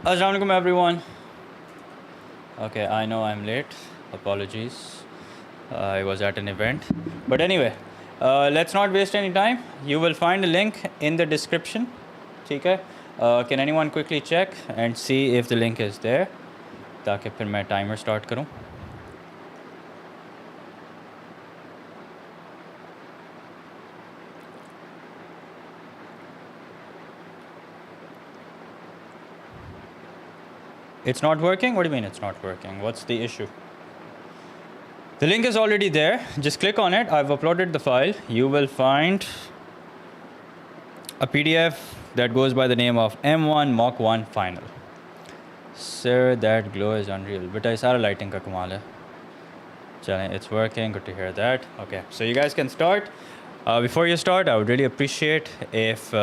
Assalamu alaikum everyone. Okay, I know I'm late. Apologies. I was at an event. But anyway, let's not waste any time. You will find a link in the description. Okay? Can anyone quickly check and see if the link is there? ताकि फिर मैं timer start करूं. It's not working? What do you mean it's not working? What's the issue? The link is already there. Just click on it. I've uploaded the file. You will find a PDF that goes by the name of M1 Mock 1 Final. Sir, that glow is unreal. But I saw lighting ka kamal hai. Chale, it's working. Good to hear that. Okay, so you guys can start. Before you start, I would really appreciate if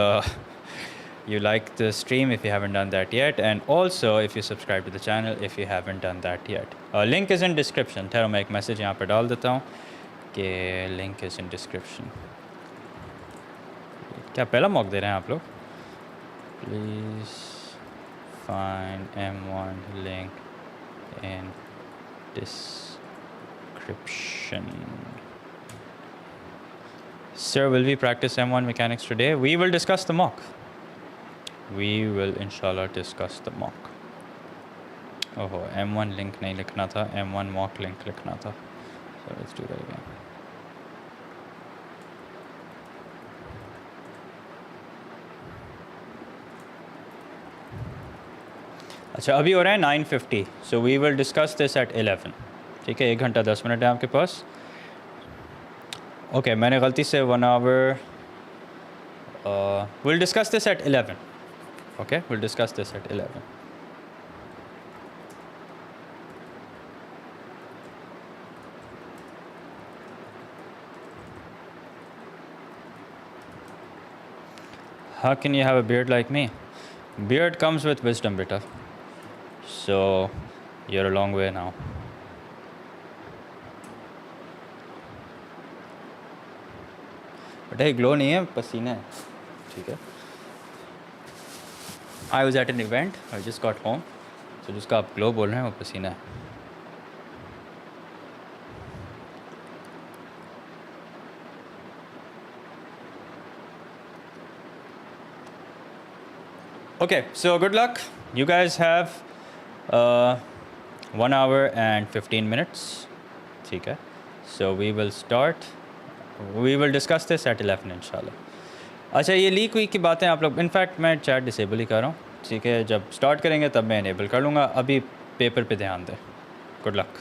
you like the stream if you haven't done that yet, and also if you subscribe to the channel if you haven't done that yet. Link is in description. ठहरो मैं एक message यहाँ पे डाल देता हूँ कि link is in description. क्या पहला मॉक दे रहे हैं आप लोग? Please find M1 link in description. Sir, will we practice M1 mechanics today? We will discuss the mock. We will inshallah discuss the mock. Oh, M1 link नहीं लिखना था, M1 mock link लिखना था. So let's do that again. अच्छा अभी हो रहा है 9:50. So we will discuss this at 11. ठीक है, 1 घंटा 10 मिनट है आपके पास. Okay, मैंने गलती से 1 hour. We'll discuss this at 11. Okay, we'll discuss this at 11. How can you have a beard like me? Beard comes with wisdom, beta. So, you're a long way now. But hey, glow नहीं है, पसीना है. ठीक है. I was at an event. I just got home. So जिसका आप glow बोल रहे हैं वो पसीना है. Okay, so good luck. You guys have 1 hour and 15 minutes. ठीक है. So we will start. We will discuss this at 11 inshallah. अच्छा ये लीक हुई की बातें आप लोग इनफैक्ट मैं चैट डिसेबल ही कर रहा हूँ. ठीक है, जब स्टार्ट करेंगे तब मैं इनेबल कर लूँगा. अभी पेपर पे ध्यान दें. Good luck.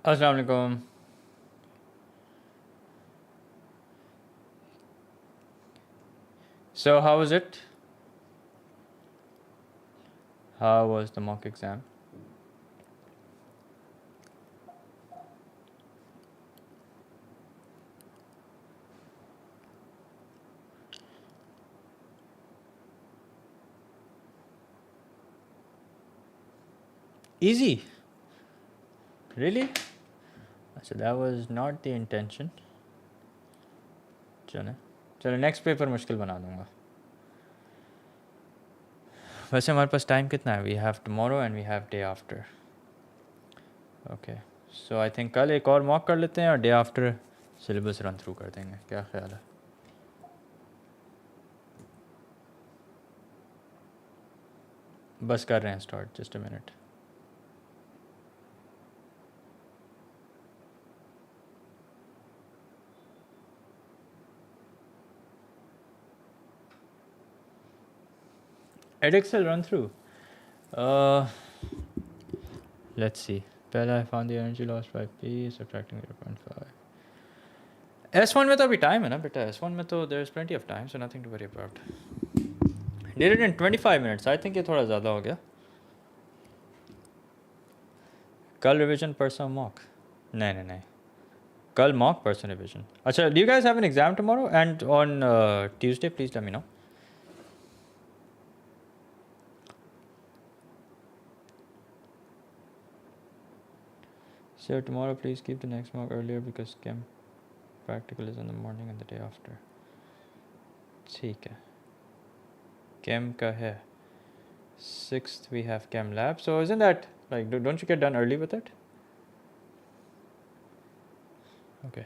Assalamu alaikum. So how was it? How was the mock exam? Easy. Really? So that was not the intention. चलो नेक्स्ट पेपर मुश्किल बना दूंगा. वैसे हमारे पास टाइम कितना है? We have tomorrow and we have day after. Okay, so I think कल एक और मॉक कर लेते हैं और day after syllabus run through कर देंगे. क्या ख्याल है? बस कर रहे हैं start. Just a minute. Edexcel run through. Let's see. पहला I found the energy lost by P subtracting 0.5. S1 में तो अभी टाइम है ना बेटा. S1 में तो there is plenty of time, so nothing to worry about. Did it in 25 minutes. I think ये थोड़ा ज़्यादा हो गया. कल रिविजन परसों मॉक. नहीं. कल मॉक परसों रिविजन. अच्छा, do you guys have an exam tomorrow and on Tuesday? Please let me know. So tomorrow please keep the next mock earlier because chem practical is in the morning and the day after. ठीक है. Chem का है. 6th we have chem lab. So isn't that like, don't you get done early with it? Okay.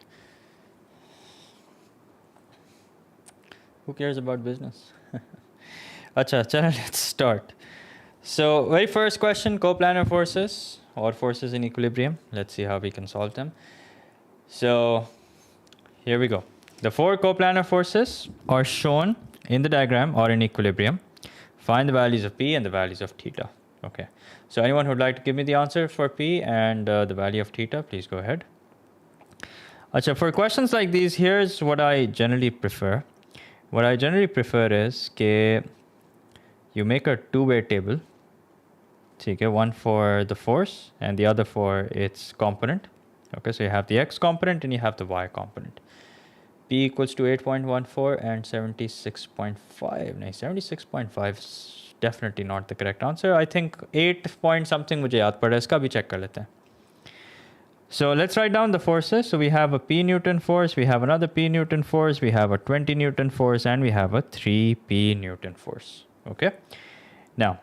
Who cares about business? Acha, let's start. So very first question, coplanar forces or forces in equilibrium. Let's see how we can solve them. So here we go. The four coplanar forces are shown in the diagram or in equilibrium. Find the values of P and the values of theta. Okay. So anyone who would like to give me the answer for P and the value of theta, please go ahead. Acha, for questions like these, here's what I generally prefer. What I generally prefer is that you make a two-way table. Okay, one for the force and the other for its component. Okay, so you have the x component and you have the y component. P equals to 8.14 and 76.5. No, 76.5 is definitely not the correct answer. I think 8 point something मुझे याद पड़ा. इसका भी check कर लेते हैं. So let's write down the forces. So we have a P Newton force, we have another P Newton force, we have a 20 Newton force, and we have a 3 P Newton force. Okay. Now,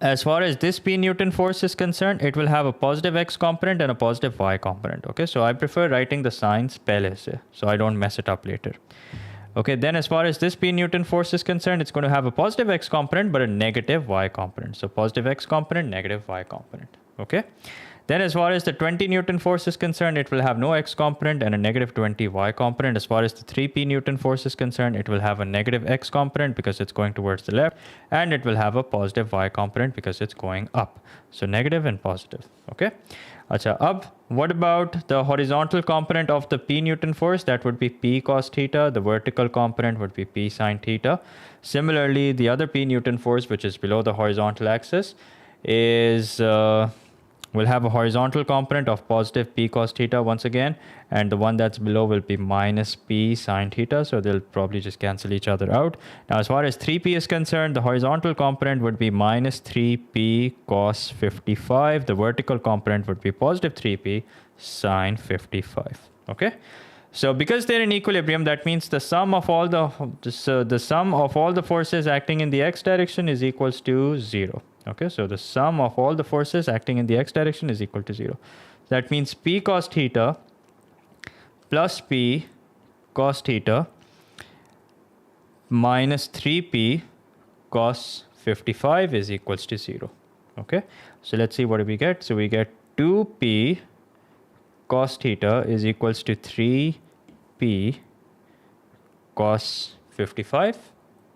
as far as this P Newton force is concerned, it will have a positive x component and a positive y component. Okay, so I prefer writing the signs pehle se, so I don't mess it up later. Okay, then as far as this P Newton force is concerned, it's going to have a positive x component but a negative y component. So positive x component, negative y component. Okay. Then as far as the 20 Newton force is concerned, it will have no x component and a negative 20 y component. As far as the 3p Newton force is concerned, it will have a negative x component because it's going towards the left, and it will have a positive y component because it's going up. So negative and positive. Okay. Acha, what about the horizontal component of the p Newton force? That would be p cos theta. The vertical component would be p sin theta. Similarly, the other p Newton force, which is below the horizontal axis, is will have a horizontal component of positive p cos theta once again, and the one that's below will be minus p sin theta, so they'll probably just cancel each other out. Now as far as 3p is concerned, the horizontal component would be minus 3p cos 55. The vertical component would be positive 3p sin 55. Okay. So because they're in equilibrium, that means the sum of all the forces acting in the x direction is equals to 0. Okay, so the sum of all the forces acting in the x direction is equal to 0. That means p cos theta plus p cos theta minus 3p cos 55 is equals to 0. Okay, so let's see what do we get. So we get 2p cos theta is equals to 3p cos 55.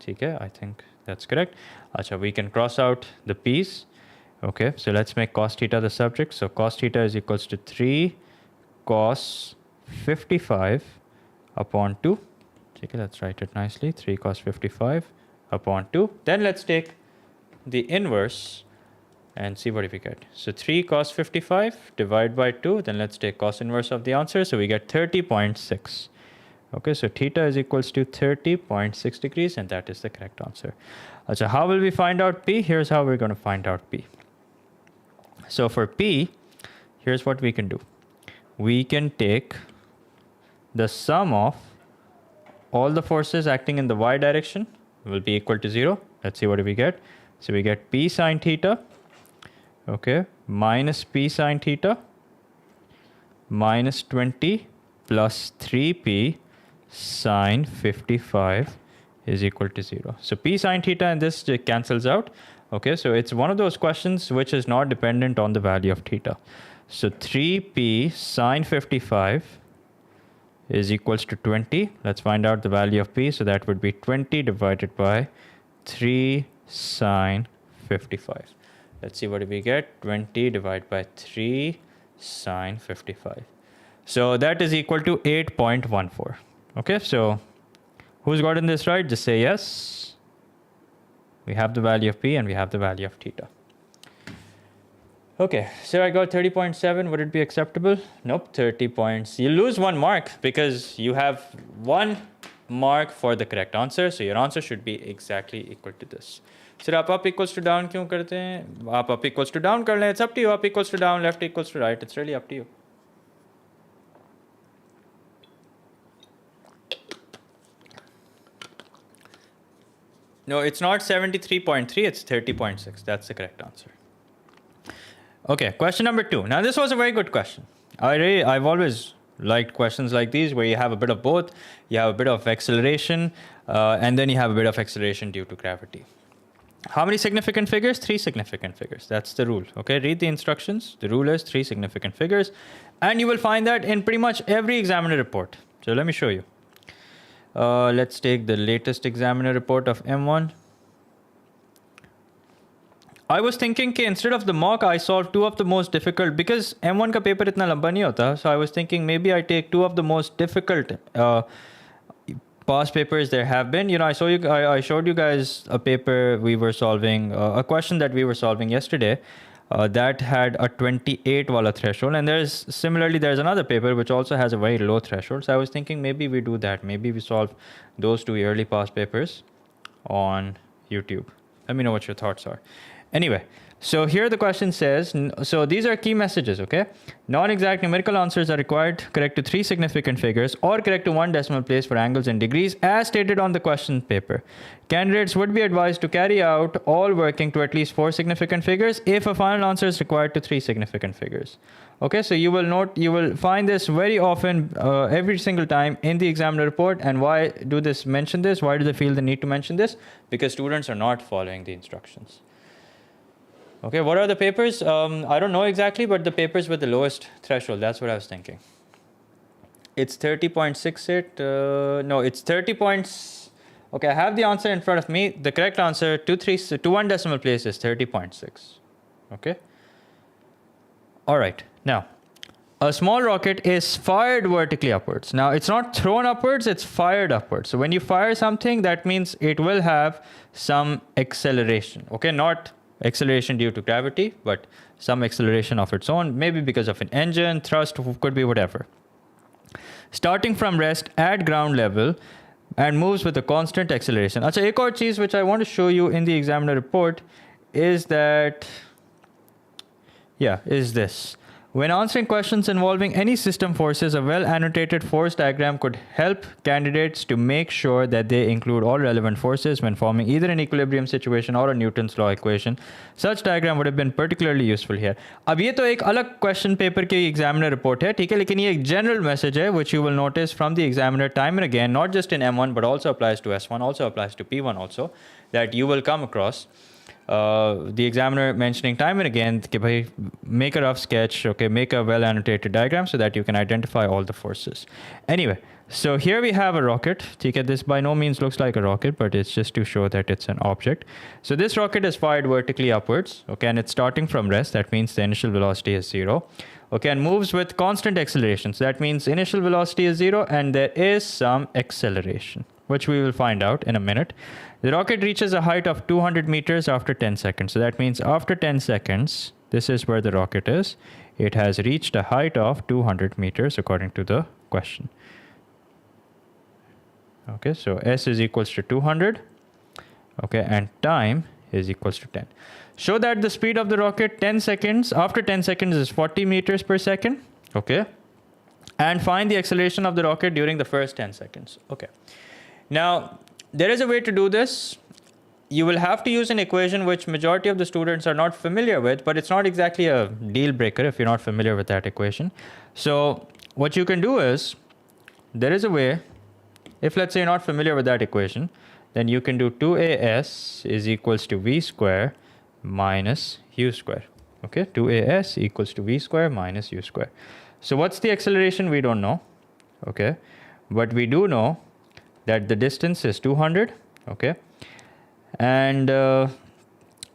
Okay, I think that's correct. Acha, we can cross out the p's Okay, so let's make cos theta the subject. So cos theta is equals to 3 cos 55 upon 2. Okay, let's write it nicely. 3 cos 55 upon 2. Then let's take the inverse and see what we get. So 3 cos 55 divided by 2. Then let's take cos inverse of the answer. So we get 30.6. Okay, so theta is equals to 30.6 degrees, and that is the correct answer. So how will we find out P? Here's how we're going to find out P. So for P, here's what we can do. We can take the sum of all the forces acting in the y direction will be equal to 0. Let's see what we get. So we get P sine theta, okay, minus P sine theta minus 20 plus 3P sine 55 is equal to 0. So P sine theta and this cancels out. Okay, so it's one of those questions which is not dependent on the value of theta. So 3P sine 55 is equals to 20. Let's find out the value of P. So that would be 20 divided by 3 sine 55. Let's see what we get. 20 divided by 3 sine 55. So that is equal to 8.14. Okay, so who's gotten this right? Just say yes. We have the value of P and we have the value of theta. Okay, so I got 30.7. Would it be acceptable? Nope, 30 points. You lose 1 mark because you have 1 mark for the correct answer. So your answer should be exactly equal to this. So आप up equals to down क्यों करते हैं? आप up equals to down कर लें. It's up to you. Up equals to down, left equals to right. It's really up to you. No, it's not 73.3, it's 30.6. That's the correct answer. Okay, question number 2. Now, this was a very good question. I've always liked questions like these where you have a bit of both. You have a bit of acceleration, and then you have a bit of acceleration due to gravity. How many significant figures? 3 significant figures. That's the rule. Okay, read the instructions. The rule is 3 significant figures. And you will find that in pretty much every examiner report. So let me show you. Let's take the latest examiner report of M1. I was thinking that instead of the mock, I solved 2 of the most difficult, because M1 ka paper itna lamba nahi hota. So I was thinking maybe I take 2 of the most difficult past papers there have been. You know, I showed you guys a paper we were solving, a question that we were solving yesterday. That had a 28 wala threshold, and there's another paper which also has a very low threshold. So I was thinking maybe we do that. Maybe we solve those 2 yearly past papers on YouTube. Let me know what your thoughts are. Anyway, so here the question says, so these are key messages, okay? Non-exact numerical answers are required. Correct to 3 significant figures or correct to 1 decimal place for angles and degrees as stated on the question paper. Candidates would be advised to carry out all working to at least 4 significant figures if a final answer is required to 3 significant figures. Okay, so you will find this very often, every single time in the examiner report. And why do this mention this? Why do they feel the need to mention this? Because students are not following the instructions. Okay, what are the papers? I don't know exactly, but the papers with the lowest threshold, that's what I was thinking. It's 30.68. No, it's 30 points. Okay, I have the answer in front of me. The correct answer to 1 decimal place is 30.6. Okay. All right. Now, a small rocket is fired vertically upwards. Now, it's not thrown upwards, it's fired upwards. So when you fire something, that means it will have some acceleration. Okay, not acceleration due to gravity, but some acceleration of its own, maybe because of an engine, thrust, could be whatever. Starting from rest at ground level and moves with a constant acceleration. Acha, ek aur cheez which I want to show you in the examiner report is that, is this. When answering questions involving any system forces, a well-annotated force diagram could help candidates to make sure that they include all relevant forces when forming either an equilibrium situation or a Newton's law equation. Such diagram would have been particularly useful here. अब ये तो एक अलग question paper के examiner report है, ठीक है? लेकिन ये एक general message है which you will notice from the examiner time and again, not just in M1 but also applies to S1, also applies to P1 also, that you will come across. the examiner mentioning time and again, कि भाई, make a rough sketch, okay, make a well annotated diagram so that you can identify all the forces. Anyway, so here we have a rocket. Okay, this by no means looks like a rocket, but it's just to show that it's an object. So this rocket is fired vertically upwards, okay, and it's starting from rest. That means the initial velocity is 0. Okay, and moves with constant acceleration. So that means initial velocity is 0 and there is some acceleration, which we will find out in a minute. The rocket reaches a height of 200 meters after 10 seconds. So that means after 10 seconds, this is where the rocket is. It has reached a height of 200 meters according to the question. Okay, so S is equals to 200. Okay, and time is equals to 10. Show that the speed of the rocket 10 seconds, after 10 seconds is 40 meters per second. Okay, and find the acceleration of the rocket during the first 10 seconds. Okay, now there is a way to do this. You will have to use an equation which majority of the students are not familiar with, but it's not exactly a deal breaker if you're not familiar with that equation. So what you can do is, there is a way, if let's say you're not familiar with that equation, then you can do 2as is equals to v square minus u square. Okay, 2as equals to v square minus u square. So what's the acceleration? We don't know. Okay, but we do know that the distance is 200. Okay, and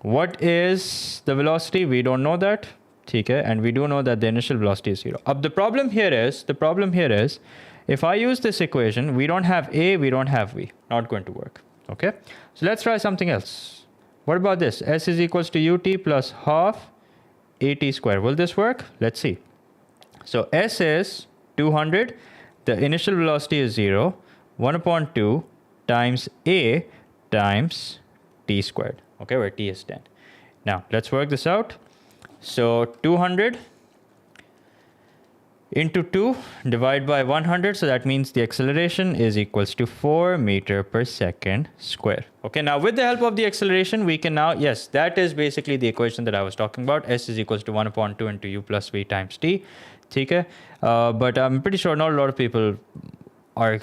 what is the velocity? We don't know that. Okay, and we do know that the initial velocity is 0. The problem here is, if I use this equation, we don't have a, we don't have v. Not going to work. Okay, so let's try something else. What about this? S is equals to ut plus half at square. Will this work? Let's see. So S is 200. The initial velocity is 0. 1 upon 2 times a times t squared. Okay, where t is 10. Now let's work this out. So 200 into 2 divided by 100. So that means the acceleration is equals to 4 meter per second square. Okay, now with the help of the acceleration, we can now, yes, that is basically the equation that I was talking about. S is equals to 1 upon 2 into u plus v times t. Okay, but I'm pretty sure not a lot of people are,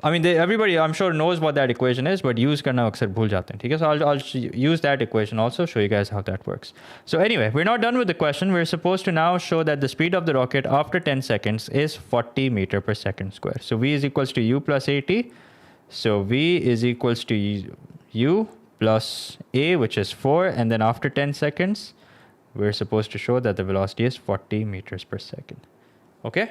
I mean, everybody I'm sure knows what that equation is, but use karna aksar bhul jate hain. Okay, so I'll use that equation also, show you guys how that works. So anyway, we're not done with the question. We're supposed to now show that the speed of the rocket after 10 seconds is 40 meter per second square. So v is equals to u plus at. So v is equals to u plus a, which is 4, and then after 10 seconds, we're supposed to show that the velocity is 40 meters per second. Okay.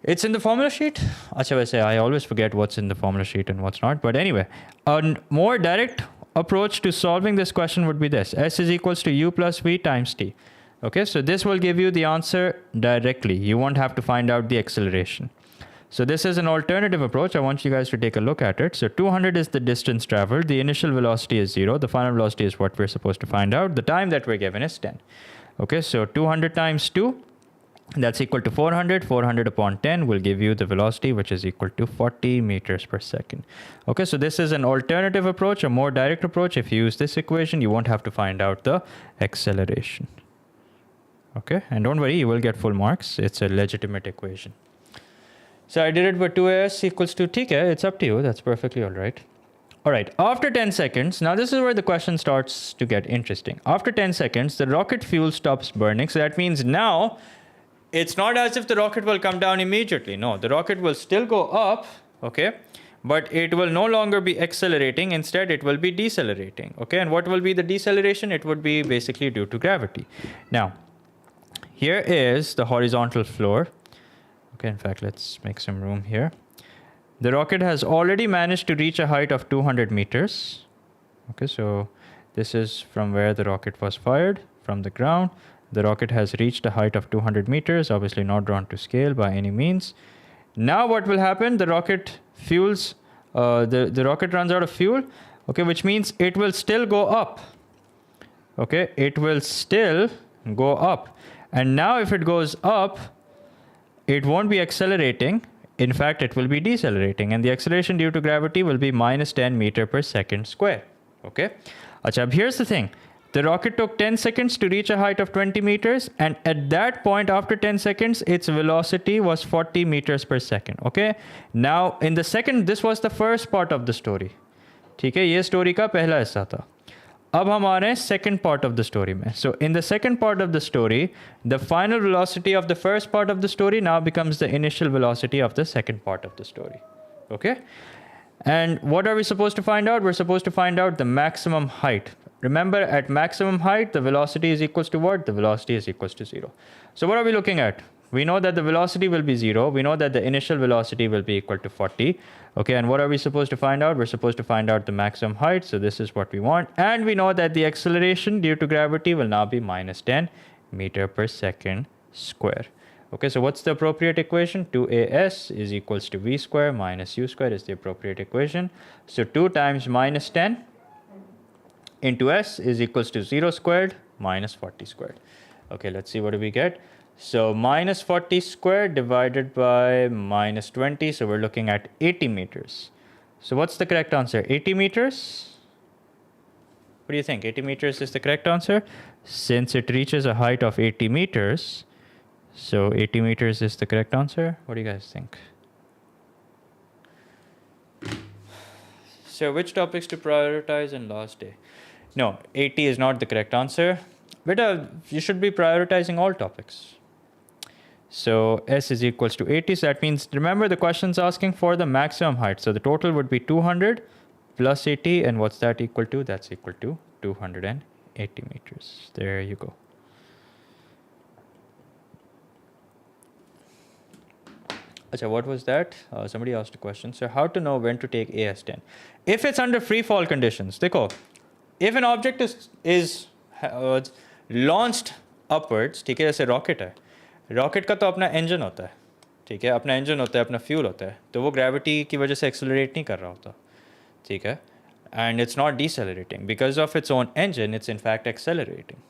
It's in the formula sheet. I always forget what's in the formula sheet and what's not. But anyway, a more direct approach to solving this question would be this. S is equals to u plus v times t. Okay, so this will give you the answer directly. You won't have to find out the acceleration. So this is an alternative approach. I want you guys to take a look at it. So 200 is the distance traveled. The initial velocity is 0. The final velocity is what we're supposed to find out. The time that we're given is 10. Okay, so 200 times 2. That's equal to 400. 400 upon 10 will give you the velocity, which is equal to 40 meters per second. Okay, so this is an alternative approach, a more direct approach. If you use this equation, you won't have to find out the acceleration. Okay, and don't worry, you will get full marks. It's a legitimate equation. So I did it with 2as equals to TK. It's up to you. That's perfectly all right. All right, after 10 seconds, now this is where the question starts to get interesting. After 10 seconds, the rocket fuel stops burning. So that means now, it's not as if the rocket will come down immediately. No, the rocket will still go up, okay? But it will no longer be accelerating. Instead, it will be decelerating, okay? And what will be the deceleration? It would be basically due to gravity. Now, here is the horizontal floor. Okay, in fact, let's make some room here. The rocket has already managed to reach a height of 200 meters. Okay, so this is from where the rocket was fired, from the ground. The rocket has reached a height of 200 meters, obviously not drawn to scale by any means. Now what will happen? The rocket fuels, the rocket runs out of fuel, okay, which means it will still go up. Okay, it will still go up. And now if it goes up, it won't be accelerating. In fact, it will be decelerating. And the acceleration due to gravity will be minus 10 meter per second square. Okay. Achha, here's the thing. The rocket took 10 seconds to reach a height of 20 meters. And at that point, after 10 seconds, its velocity was 40 meters per second. Okay. Now, in the second, this was the first part of the story. ठीक है, ये story का पहला हिस्सा था. अब हम आ रहे हैं second part of the story में. So in the second part of the story, the final velocity of the first part of the story now becomes the initial velocity of the second part of the story. Okay? And what are we supposed to find out? We're supposed to find out the maximum height. Remember, at maximum height, the velocity is equals to what? The velocity is equals to 0. So what are we looking at? We know that the velocity will be 0. We know that the initial velocity will be equal to 40. Okay, and what are we supposed to find out? We're supposed to find out the maximum height. So this is what we want. And we know that the acceleration due to gravity will now be minus 10 meter per second square. Okay, so what's the appropriate equation? 2as is equals to v square minus u square is the appropriate equation. So 2 times minus 10 into s is equals to 0 squared minus 40 squared. Okay, let's see what do we get. So minus 40 squared divided by minus 20. So we're looking at 80 meters. So what's the correct answer? 80 meters? What do you think? 80 meters is the correct answer? Since it reaches a height of 80 meters, so 80 meters is the correct answer. What do you guys think? So which topics to prioritize in last day? No, 80 is not the correct answer. But you should be prioritizing all topics. So S is equals to 80. So that means, remember the question's asking for the maximum height. So the total would be 200 plus 80. And what's that equal to? That's equal to 280 meters. There you go. Achha, what was that? Somebody asked a question. So how to know when to take AS10? If it's under free fall conditions, देखो, if an object is launched upwards, ठीक है, जैसे rocket है, rocket का तो अपना engine होता है, ठीक है, अपना इंजन होता है, अपना फ्यूल होता है, तो वो ग्रेविटी की वजह से एक्सेलरेट नहीं कर रहा होता, ठीक है, and it's not decelerating because of its own engine. It's in fact accelerating.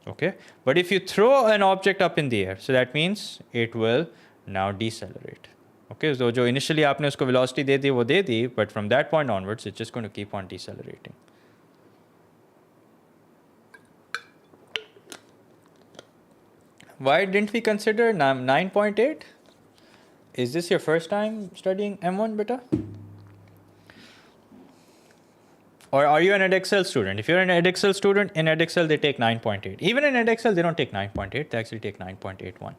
Okay, but if you throw an object up in the air, so that means it will now decelerate. Okay, so जो initially आपने उसको velocity दे दी वो दे दी, but from that point onwards it's just going to keep on decelerating. Why didn't we consider 9.8? Is this your first time studying M1, beta? Or are you an EdXL student? If you're an EdXL student, in EdXL they take 9.8. Even in EdXL they don't take 9.8, they actually take 9.81.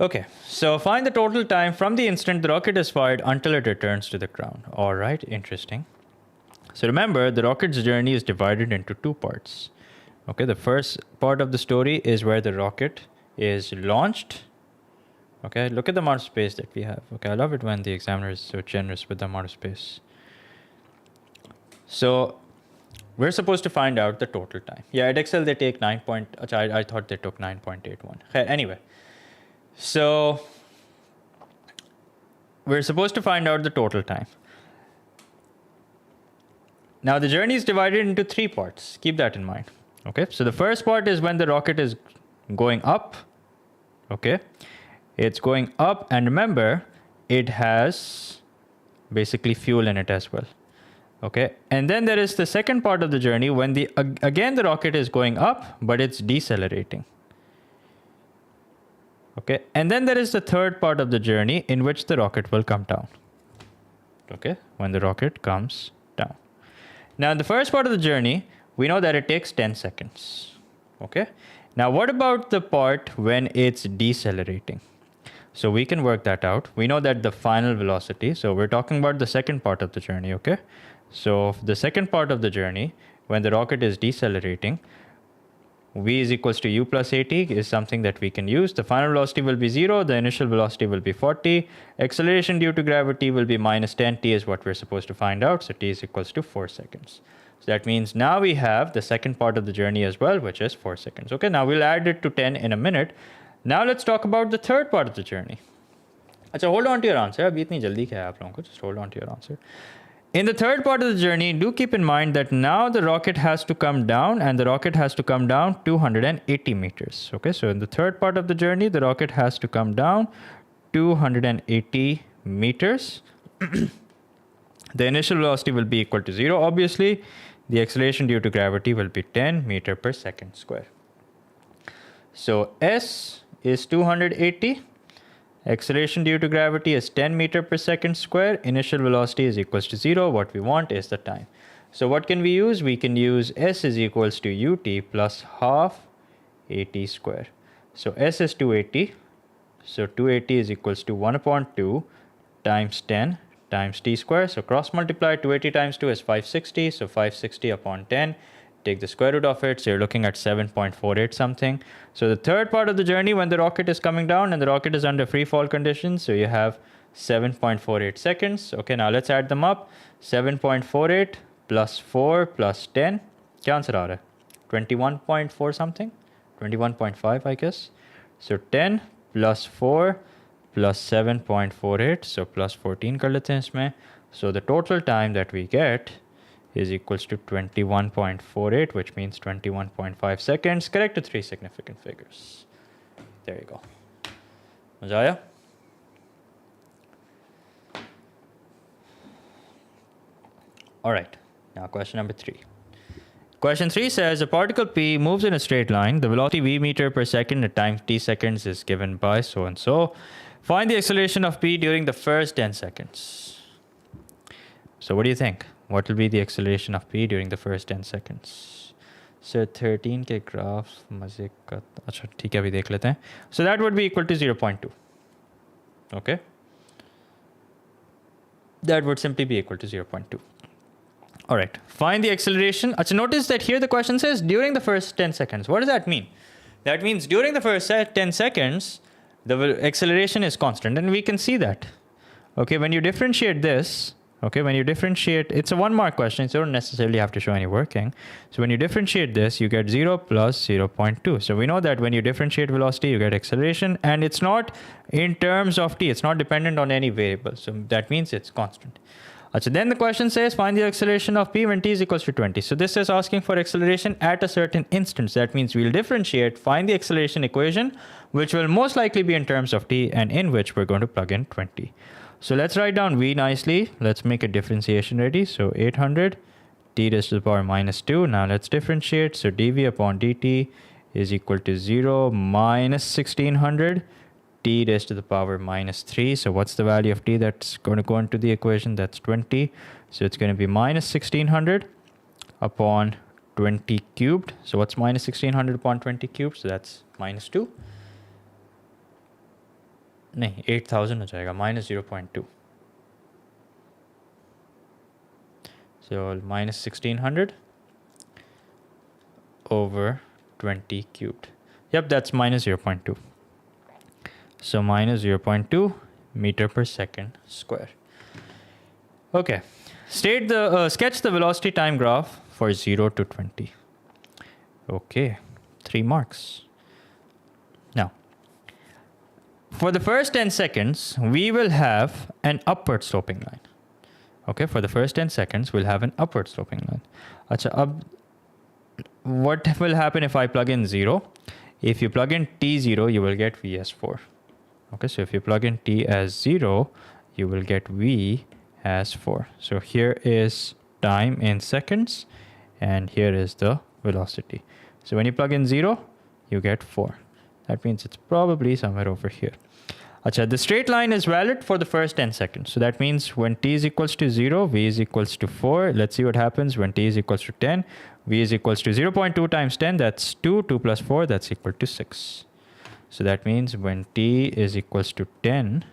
Okay, so find the total time from the instant the rocket is fired until it returns to the ground. All right, interesting. So remember, the rocket's journey is divided into two parts. Okay, the first part of the story is where the rocket is launched. Okay, look at the amount of space that we have. Okay, I love it when the examiner is so generous with the amount of space. So we're supposed to find out the total time. Yeah, at Excel they take 9 point, I thought they took 9.81. Anyway, so we're supposed to find out the total time. Now the journey is divided into three parts. Keep that in mind. Okay, so the first part is when the rocket is going up. Okay, it's going up, and remember, it has basically fuel in it as well. Okay, and then there is the second part of the journey when again the rocket is going up, but it's decelerating. Okay, and then there is the third part of the journey in which the rocket will come down. Okay, when the rocket comes down. Now in the first part of the journey, we know that it takes 10 seconds. Okay, now what about the part when it's decelerating? So we can work that out. We know that the final velocity, so we're talking about the second part of the journey, okay? So the second part of the journey, when the rocket is decelerating, v is equals to u plus at is something that we can use. The final velocity will be 0, the initial velocity will be 40, acceleration due to gravity will be minus 10, t is what we're supposed to find out, so t is equals to 4 seconds. So that means now we have the second part of the journey as well, which is 4 seconds. Okay, now we'll add it to 10 in a minute. Now let's talk about the third part of the journey. Achha, hold on to your answer. Abhi itni jaldi kya hai aap logon ko? Just hold on to your answer. In the third part of the journey, do keep in mind that now the rocket has to come down, and the rocket has to come down 280 meters. Okay, so in the third part of the journey, the rocket has to come down 280 meters. The initial velocity will be equal to 0, obviously. The acceleration due to gravity will be 10 meter per second square. So S is 280. Acceleration due to gravity is 10 meter per second square. Initial velocity is equals to 0. What we want is the time. So what can we use? We can use s is equals to ut plus half at square. So s is 280. So 280 is equals to 1 upon 2 times 10 times t square. So cross multiply 280 times 2 is 560. So 560 upon 10. Take the square root of it. So you're looking at 7.48 something. So the third part of the journey when the rocket is coming down and the rocket is under free fall conditions. So you have 7.48 seconds. Okay, now let's add them up. 7.48 plus 4 plus 10. क्या answer आ रहा है? 21.4 something? 21.5 I guess. So 10 plus 4 plus 7.48. So plus 14 कर लेते हैं इसमें. So the total time that we get is equals to 21.48, which means 21.5 seconds. Correct to 3 significant figures. There you go. मजा आया? All right. Now question number 3. Question 3 says a particle P moves in a straight line. The velocity v meter per second at time t seconds is given by so and so. Find the acceleration of P during the first 10 seconds. So what do you think? What will be the acceleration of P during the first 10 seconds? So 13 के graph मजे का अच्छा ठीक है अभी देख लेते हैं. So that would be equal to 0.2. Okay. That would simply be equal to 0.2. All right, find the acceleration. Achha, notice that here the question says during the first 10 seconds. What does that mean? That means during the first 10 seconds, the acceleration is constant, and we can see that. Okay, when you differentiate this, okay, when you differentiate, it's a 1 mark question, so you don't necessarily have to show any working. So when you differentiate this, you get 0 plus 0.2. So we know that when you differentiate velocity, you get acceleration, and it's not in terms of t, it's not dependent on any variable. So that means it's constant. So then the question says find the acceleration of P when t is equals to 20. So this is asking for acceleration at a certain instance. That means we'll differentiate, find the acceleration equation, which will most likely be in terms of t and in which we're going to plug in 20. So let's write down v nicely. Let's make a differentiation ready. So 800 t raised to the power minus 2. Now let's differentiate. So dv upon dt is equal to 0 minus 1600 t raised to the power minus 3. So what's the value of t that's going to go into the equation? That's 20. So it's going to be minus 1600 upon 20 cubed. So what's minus 1600 upon 20 cubed? So that's minus 2. नहीं 8000 हो जाएगा minus 0.2. So minus 1600 over 20 cubed. Yep, that's minus 0.2. So minus 0.2 meter per second square. Okay, sketch the velocity time graph for 0 to 20. Okay, 3 marks. Now, for the first 10 seconds, we will have an upward sloping line. Okay, for the first 10 seconds, we'll have an upward sloping line. Achha, what will happen if I plug in 0? If you plug in t0, you will get Vs4. Okay, so if you plug in t as 0, you will get v as 4. So here is time in seconds, and here is the velocity. So when you plug in 0, you get 4. That means it's probably somewhere over here. Achha, the straight line is valid for the first 10 seconds. So that means when t is equals to 0, v is equals to 4. Let's see what happens when t is equals to 10. v is equals to 0.2 times 10, that's 2. 2 plus 4, that's equal to 6. So that means when t is equals to 10,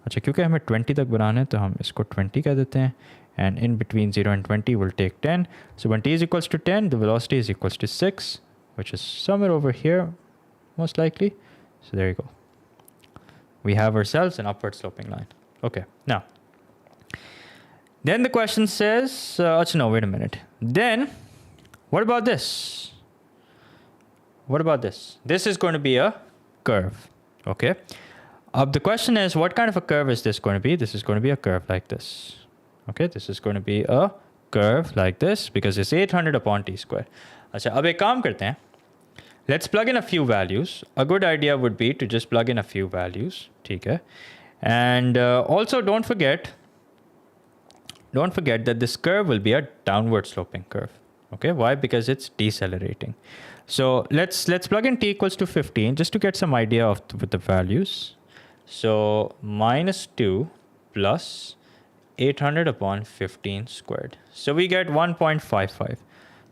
अच्छा क्योंकि हमें 20 तक बनाना है तो हम इसको 20 कह देते हैं, and in between 0 and 20 we'll take 10. So when t is equals to 10, the velocity is equals to 6, which is somewhere over here most likely. So there you go. We have ourselves an upward sloping line. Okay, now then the question says achha, no, wait a minute. Then what about this? What about this? This is going to be a curve. Okay. The question is, what kind of a curve is this going to be? This is going to be a curve like this. Okay, this is going to be a curve like this because it's 800 upon t square. अच्छा, अब एक काम करते हैं. Let's plug in a few values. A good idea would be to just plug in a few values. ठीक है. And also don't forget that this curve will be a downward sloping curve. Okay, why? Because it's decelerating. So let's plug in t equals to 15 just to get some idea of with the values. So minus 2 plus 800 upon 15 squared. So we get 1.55.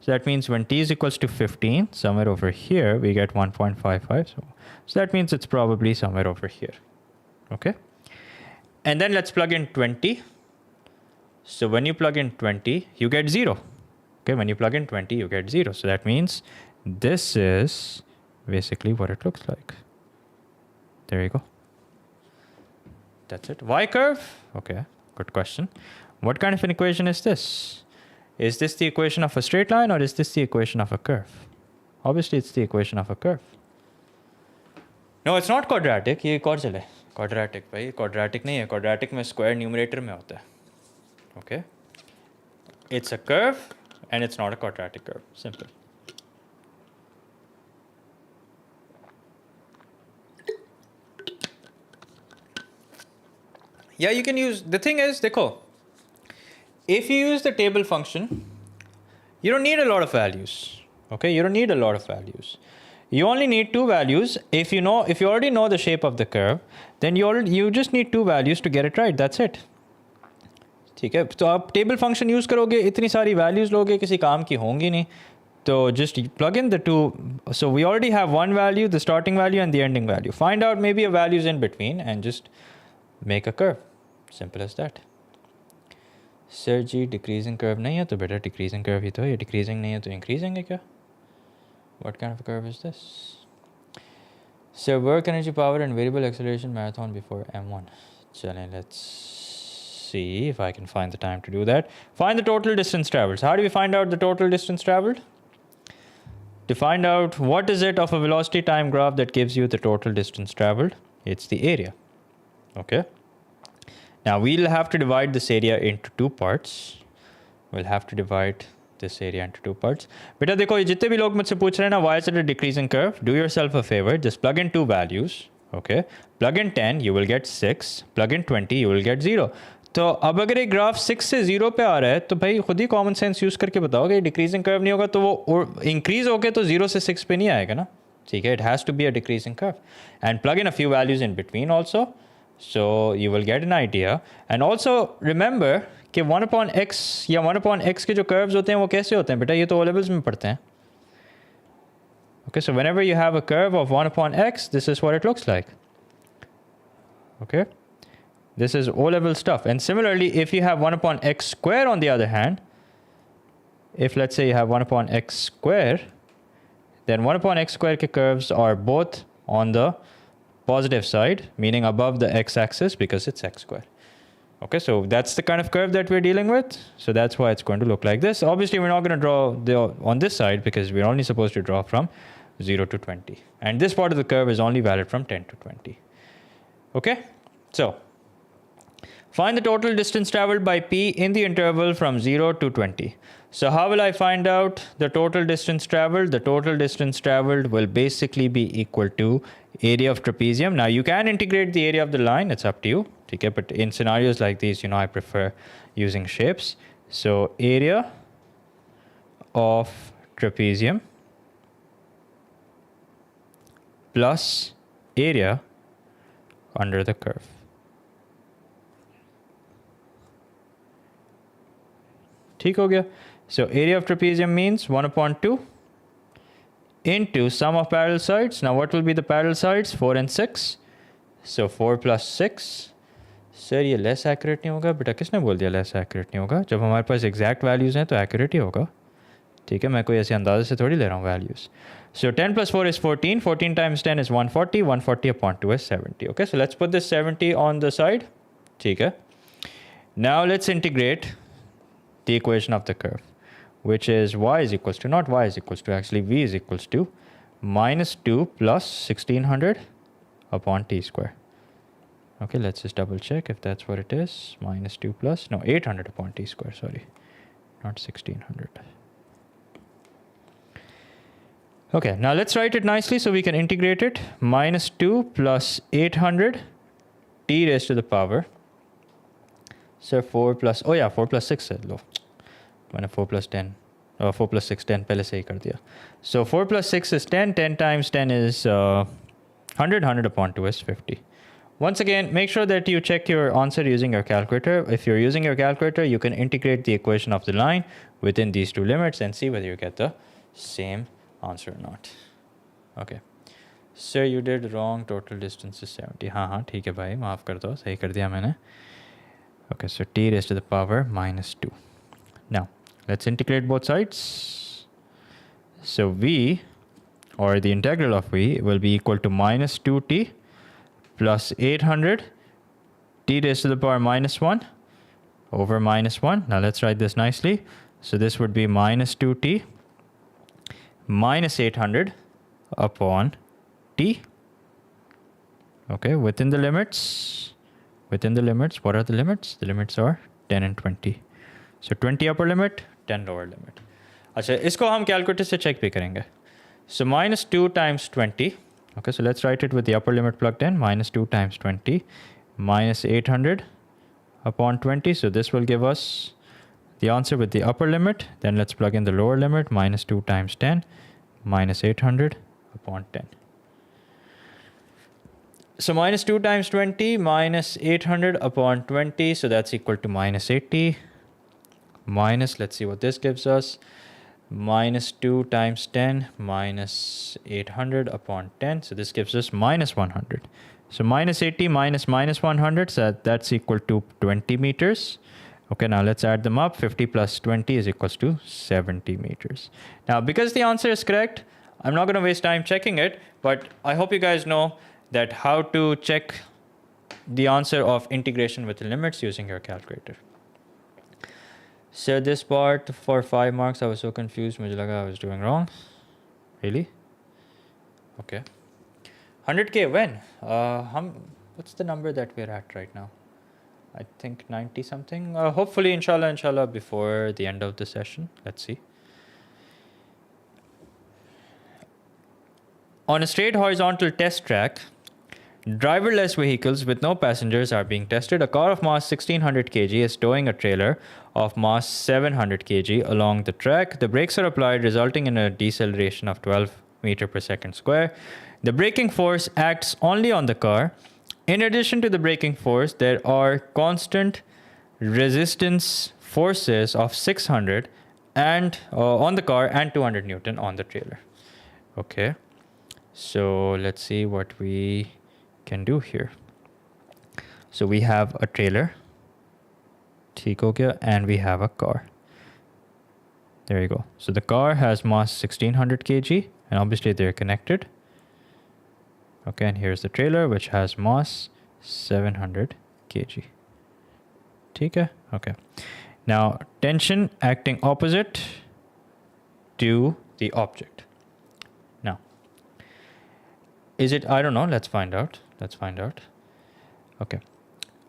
So that means when t is equals to 15, somewhere over here, we get 1.55. So that means it's probably somewhere over here. Okay. And then let's plug in 20. So when you plug in 20, you get 0. Okay, when you plug in 20, you get 0. So that means this is basically what it looks like. There you go. That's it. Y curve? Okay, good question. What kind of an equation is this? Is this the equation of a straight line or is this the equation of a curve? Obviously, it's the equation of a curve. No, it's not quadratic. ये एक और चले. Quadratic भाई, quadratic नहीं है. Quadratic में square numerator में होता है. Okay. It's a curve and it's not a quadratic curve. Simple. Yeah, you can use, the thing is, dekho, if you use the table function, you don't need a lot of values. Okay, you don't need a lot of values. You only need two values. If you already know the shape of the curve, then you just need two values to get it right. That's it. ठीक है, तो आप table function use करोगे, इतनी सारी values लोगे, किसी काम की होंगी नहीं. तो just plug in the two. So we already have one value, the starting value and the ending value. Find out maybe a values in between and just make a curve. Simple as that. Sir ji decreasing curve नहीं है तो बेटा decreasing curve ही तो है, decreasing नहीं है तो increasing है क्या? What kind of a curve is this? Sir, work, energy, power and variable acceleration marathon before M1. चलें, let's see if I can find the time to do that. Find the total distance traveled. So how do we find out the total distance traveled? To find out what is it of a velocity time graph that gives you the total distance traveled, it's the area. Okay. Now we'll have to divide this area into two parts. We'll have to divide this area into two parts. Beta dekho, ye jitne bhi log mujhse pooch rahe na, why is it a decreasing curve? Do yourself a favor, just plug in two values. Okay. Plug in 10, you will get 6. Plug in 20, you will get 0. तो अब अगर एक graph 6 से 0 पे आ रहा है तो भाई खुद ही कॉमन सेंस यूज़ करके बताओगे डिक्रीजिंग कर्व नहीं होगा तो वो इंक्रीज होके तो 0 से 6 पे नहीं आएगा ना. ठीक है, it has to be a decreasing curve and plug in a few values in between also, so you will get an idea. And also remember कि 1/x या 1/x के जो कर्व्स होते हैं वो कैसे होते हैं बेटा, ये तो ओ लेवल्स में पढ़ते हैं. Okay, so whenever you have a curve of 1/x, this is what it looks like. Okay, this is O-level stuff. And similarly, if you have 1/x square on the other hand, if let's say you have 1/x square, then 1/x square ke curves are both on the positive side, meaning above the x-axis because it's x square. Okay, so that's the kind of curve that we're dealing with. So that's why it's going to look like this. Obviously, we're not going to draw on this side because we're only supposed to draw from 0 to 20. And this part of the curve is only valid from 10 to 20. Okay, so find the total distance traveled by P in the interval from 0 to 20. So how will I find out the total distance traveled? The total distance traveled will basically be equal to area of trapezium. Now you can integrate the area of the line, it's up to you. Okay, but in scenarios like these, I prefer using shapes. So area of trapezium plus area under the curve. ठीक हो गया. So area of trapezium means 1/2 into sum of parallel sides. Now what will be the parallel sides? 4 and 6. So 4 plus 6. Sir ये less accurate नहीं होगा बेटा, किसने बोल दिया लेस एक्यूरेट नहीं होगा? जब हमारे पास एग्जैक्ट वैल्यूज़ हैं तो एक्यूरेट ही होगा. ठीक है, मैं कोई ऐसे अंदाजे से थोड़ी ले रहा हूँ values. So 10 plus 4 is 14. 14 times 10 is 140. 140/2 is 70. Okay, so let's put this 70 on the side. ठीक है. Now let's integrate the equation of the curve, which is y is equals to, not y is equals to, actually v is equals to minus 2 plus 1600 upon t square. Okay, let's just double check if that's what it is. Minus 2 plus, no, 800 upon t square, sorry, not 1600. Okay, now let's write it nicely so we can integrate it. Minus 2 plus 800 t raised to the power. So 4 plus, oh yeah, 4 plus 6 है लो, मैंने 4 plus 10, 4 plus 6, 10 पहले से ही कर दिया. So 4 plus 6 is 10, 10 times 10 is 100, 100 upon 2 is 50. Once again, make sure that you check your answer using your calculator. If you're using your calculator, you can integrate the equation of the line within these two limits and see whether you get the same answer or not. Okay. Sir, you did wrong. Total distance is 70. हाँ ठीक है भाई, माफ़ कर दो, सही कर दिया मैंने. Okay, so t raised to the power minus 2. Now, let's integrate both sides. So v, or the integral of v, will be equal to minus 2t plus 800 t raised to the power minus 1 over minus 1. Now, let's write this nicely. So, this would be minus 2t minus 800 upon t. Okay, within the limits, what are the limits? The limits are 10 and 20. So 20 upper limit, 10 lower limit. अच्छा, इसको हम calculator से check भी करेंगे. So minus 2 times 20. Okay, so let's write it with the upper limit plugged in. Minus 2 times 20 minus 800 upon 20. So this will give us the answer with the upper limit. Then let's plug in the lower limit. Minus 2 times 10 minus 800 upon 10. So minus 2 times 20 minus 800 upon 20. So that's equal to minus 80. Minus, let's see what this gives us. Minus 2 times 10 minus 800 upon 10. So this gives us minus 100. So minus 80 minus minus 100. So that's equal to 20 meters. Okay, now let's add them up. 50 plus 20 is equals to 70 meters. Now, because the answer is correct, I'm not going to waste time checking it. But I hope you guys know that how to check the answer of integration with the limits using your calculator. So this part for 5 marks, I was so confused. Mujhe laga I was doing wrong. Really? Okay. 100K when? What's the number that we're at right now? I think 90 something. Hopefully, inshallah, before the end of the session. Let's see. On a straight horizontal test track, driverless vehicles with no passengers are being tested. A car of mass 1600 kg is towing a trailer of mass 700 kg along the track. The brakes are applied, resulting in a deceleration of 12 meter per second square. The braking force acts only on the car. In addition to the braking force, there are constant resistance forces of 600 and on the car and 200 Newton on the trailer. Okay, so let's see what we can do here. So we have a trailer, and we have a car. There you go. So the car has mass 1600 kg and obviously they're connected. Okay, and here's the trailer which has mass 700 kg. Okay. Now tension acting opposite to the object. Now, is it, I don't know, let's find out. Okay.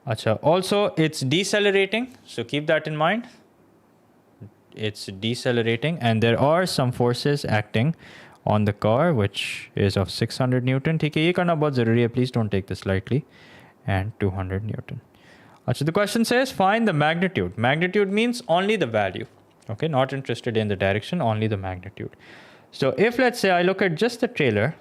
Acha. Also, it's decelerating, so keep that in mind. It's decelerating, and there are some forces acting on the car, which is of 600 Newton. ठीक है, ये करना बहुत ज़रूरी है. Please don't take this lightly. And 200 Newton. Acha, the question says find the magnitude. Magnitude means only the value. Okay, not interested in the direction, only the magnitude. So if let's say I look at just the trailer.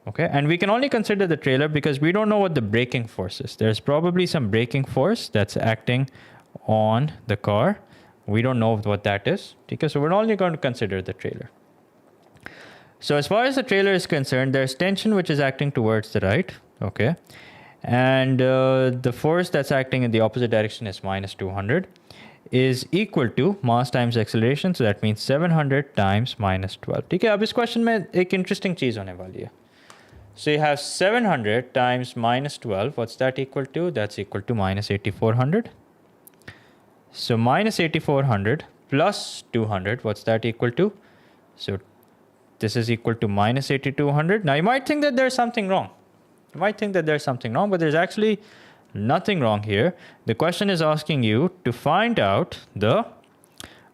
Okay, and we can only consider the trailer because we don't know what the braking force is. There's probably some braking force that's acting on the car. We don't know what that is. Okay, so we're only going to consider the trailer. So as far as the trailer is concerned, there's tension which is acting towards the right. Okay, and the force that's acting in the opposite direction is minus 200 is equal to mass times acceleration. So that means 700 times minus 12. Okay, अब इस question में एक interesting चीज़ होने वाली है. So you have 700 times minus 12. What's that equal to? That's equal to minus 8400. So minus 8400 plus 200. What's that equal to? So this is equal to minus 8200. Now you might think that there's something wrong. But there's actually nothing wrong here. The question is asking you to find out the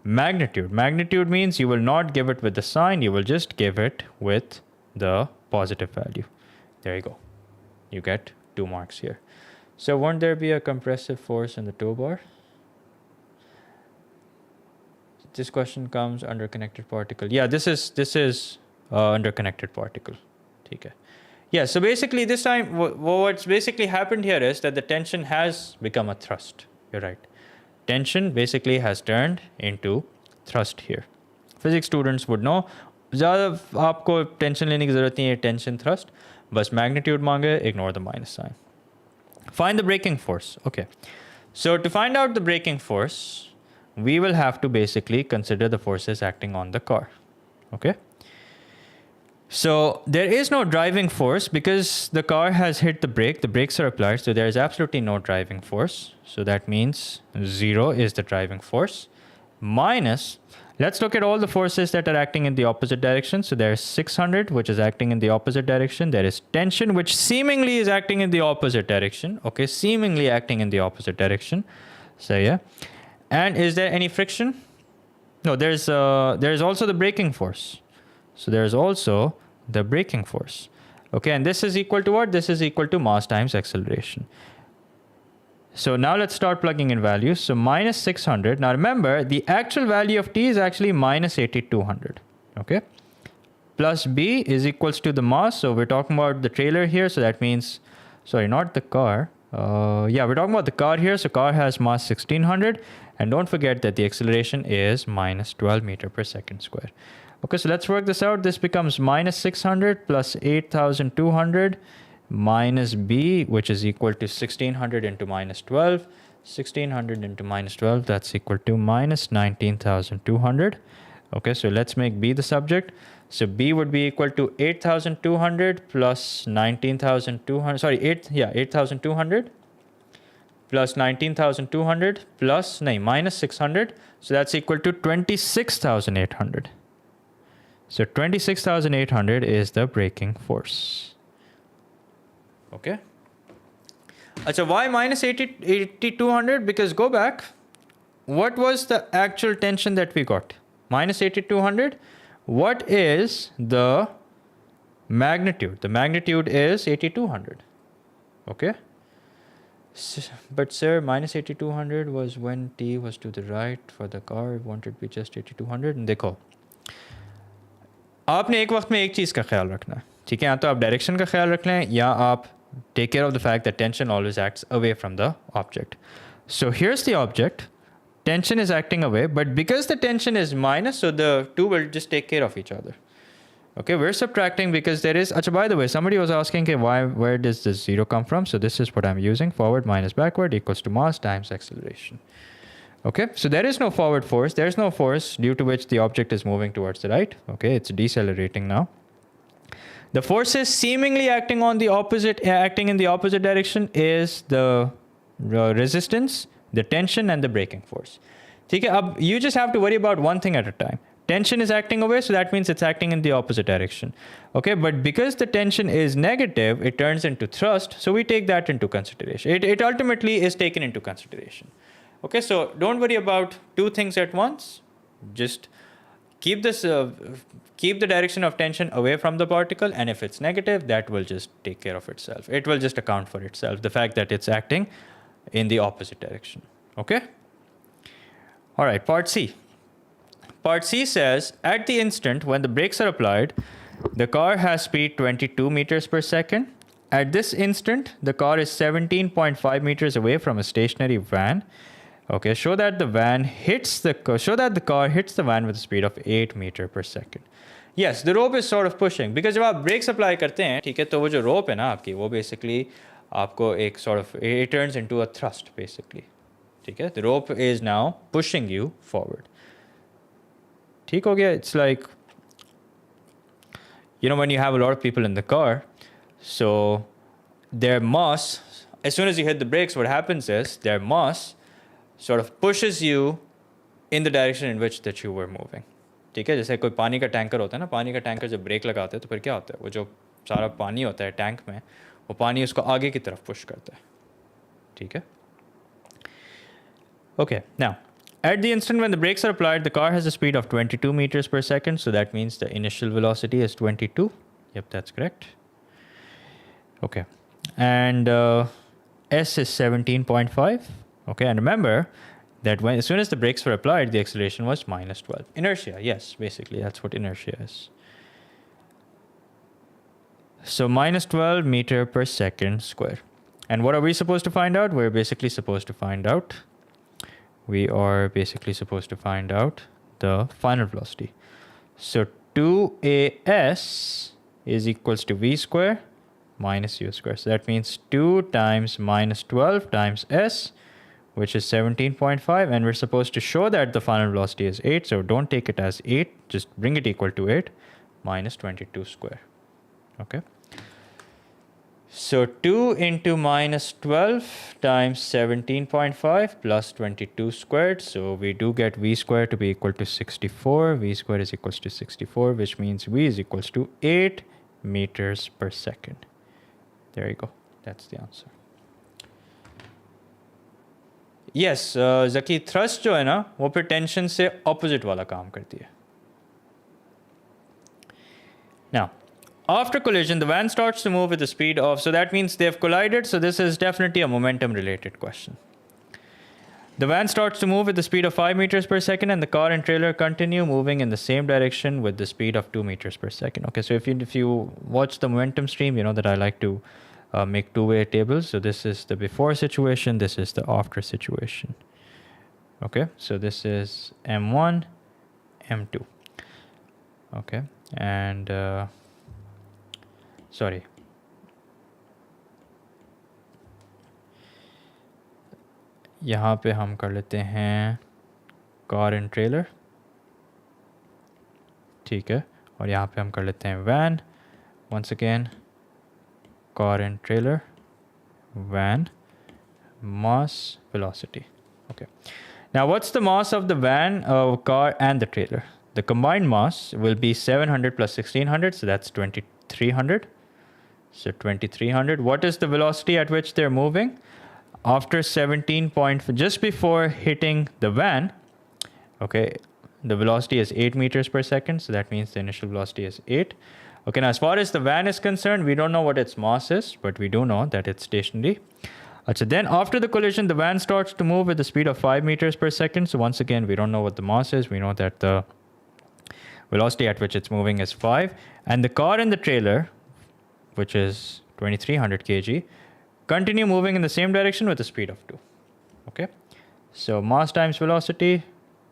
magnitude. Magnitude means you will not give it with the sign. You will just give it with the positive value. There you go. You get 2 marks here. So won't there be a compressive force in the tow bar? This question comes under connected particle. Yeah, this is under connected particle. Okay. Yeah, so basically this time what's basically happened here is that the tension has become a thrust. You're right. Tension basically has turned into thrust here. Physics students would know. ज़्यादा आपको tension लेने की ज़रूरत नहीं है tension thrust बस magnitude मांगे ignore the minus sign. Find the braking force. Okay. So to find out the braking force, we will have to basically consider the forces acting on the car. Okay. So there is no driving force because the car has hit the brake. The brakes are applied. So there is absolutely no driving force. So that means 0 is the driving force. Minus, let's look at all the forces that are acting in the opposite direction. So there's 600, which is acting in the opposite direction. There is tension, which seemingly is acting in the opposite direction. Okay, seemingly acting in the opposite direction. So yeah. And is there any friction? No, there's also the braking force. So there's also the braking force. Okay, and this is equal to what? This is equal to mass times acceleration. So now let's start plugging in values. So minus 600. Now remember, the actual value of T is actually minus 8200. Okay. Plus B is equals to the mass. So we're talking about the trailer here. So that means, sorry, not the car. Yeah, we're talking about the car here. So car has mass 1600. And don't forget that the acceleration is minus 12 meter per second square. Okay, so let's work this out. This becomes minus 600 plus 8,200 minus B, which is equal to 1600 into minus 12. 1600 into minus 12, that's equal to minus 19,200. Okay, so let's make B the subject. So B would be equal to 8,200 plus 19,200. Sorry, 8,200 plus 19,200 plus minus 600. So that's equal to 26,800. So 26,800 is the braking force. Okay. So why minus 8,200? Because go back. What was the actual tension that we got? Minus 8,200. What is the magnitude? The magnitude is 8,200. Okay. But sir, minus 8,200 was when T was to the right for the car. Won't it be just 8,200? And देखो आपने एक वक्त में एक चीज़ का ख्याल रखना है ठीक है या तो आप डायरेक्शन का ख्याल रख लें या आप take care of the fact that tension always acts away from the object. So here's the object. Tension is acting away, but because the tension is minus, so the two will just take care of each other. Okay, we're subtracting because there is, by the way, somebody was asking, okay, where does this 0 come from? So this is what I'm using. Forward minus backward equals to mass times acceleration. Okay, so there is no forward force. There's no force due to which the object is moving towards the right. Okay, it's decelerating now. The forces seemingly acting in the opposite direction is the resistance, the tension, and the braking force. Okay, you just have to worry about one thing at a time. Tension is acting away, so that means it's acting in the opposite direction. Okay, but because the tension is negative, it turns into thrust, so we take that into consideration. It ultimately is taken into consideration. Okay, so don't worry about two things at once. Just keep the direction of tension away from the particle, and if it's negative, that will just take care of itself. It will just account for itself, the fact that it's acting in the opposite direction. Okay? All right, part C. Part C says, at the instant when the brakes are applied, the car has speed 22 meters per second. At this instant, the car is 17.5 meters away from a stationary van. Okay, show that the car hits the van with a speed of 8 meters per second. Yes, the rope is sort of pushing because जब आप brakes apply करते हैं, ठीक है, तो वो जो rope है ना आपकी, वो basically आपको एक sort of, it turns into a thrust basically. ठीक है, the rope is now pushing you forward. ठीक हो गया? It's like, when you have a lot of people in the car, so their mass, as soon as you hit the brakes, what happens is their mass sort of pushes you in the direction in which that you were moving. ठीक है, जैसे कोई पानी का tanker होता है ना, पानी का टैंकर जब ब्रेक लगाते हैं तो फिर क्या होता है, वो जो सारा पानी होता है टैंक में, वो पानी उसको आगे की तरफ पुश करता है. ठीक है. Okay, now at the instant when the brakes are applied, the car has a speed of 22 meters per second, so that means the initial velocity is 22. Yep, that's correct. Okay, and S is 17.5. Okay, and remember that as soon as the brakes were applied, the acceleration was minus 12. Inertia, yes, basically that's what inertia is. So minus 12 meter per second square. And what are we supposed to find out? We are basically supposed to find out the final velocity. So 2as is equals to v square minus u square. So that means 2 times minus 12 times s, which is 17.5. And we're supposed to show that the final velocity is 8. So don't take it as 8. Just bring it equal to 8 minus 22 square. Okay. So 2 into minus 12 times 17.5 plus 22 squared. So we do get v squared to be equal to 64. V squared is equals to 64, which means v is equals to 8 meters per second. There you go. That's the answer. Yes, Zaki, thrust जो है ना वो फिर tension से opposite वाला काम करती है. Now, after collision, the van starts to move with the speed of, so that means they've collided, so this is definitely a momentum related question. The van starts to move with the speed of 5 meters per second and the car and trailer continue moving in the same direction with the speed of 2 meters per second. Okay, so if you watch the momentum stream, you know that I like to make two-way tables. So this is the before situation, this is the after situation. Okay, so this is M1, M2. Okay, and sorry. यहाँ पे हम कर लेते हैं car and trailer, ठीक है, और यहाँ पे हम कर लेते हैं van. Once again car and trailer, van, mass, velocity. Okay. Now what's the mass of the van, car and the trailer? The combined mass will be 700 plus 1600, so that's 2300. So 2300. What is the velocity at which they're moving? After 17 point, just before hitting the van, okay, the velocity is 8 meters per second. So that means the initial velocity is 8. Okay, now as far as the van is concerned, we don't know what its mass is, but we do know that it's stationary. So then after the collision, the van starts to move with the speed of 5 meters per second. So once again, we don't know what the mass is. We know that the velocity at which it's moving is 5. And the car and the trailer, which is 2300 kg, continue moving in the same direction with a speed of 2. Okay, so mass times velocity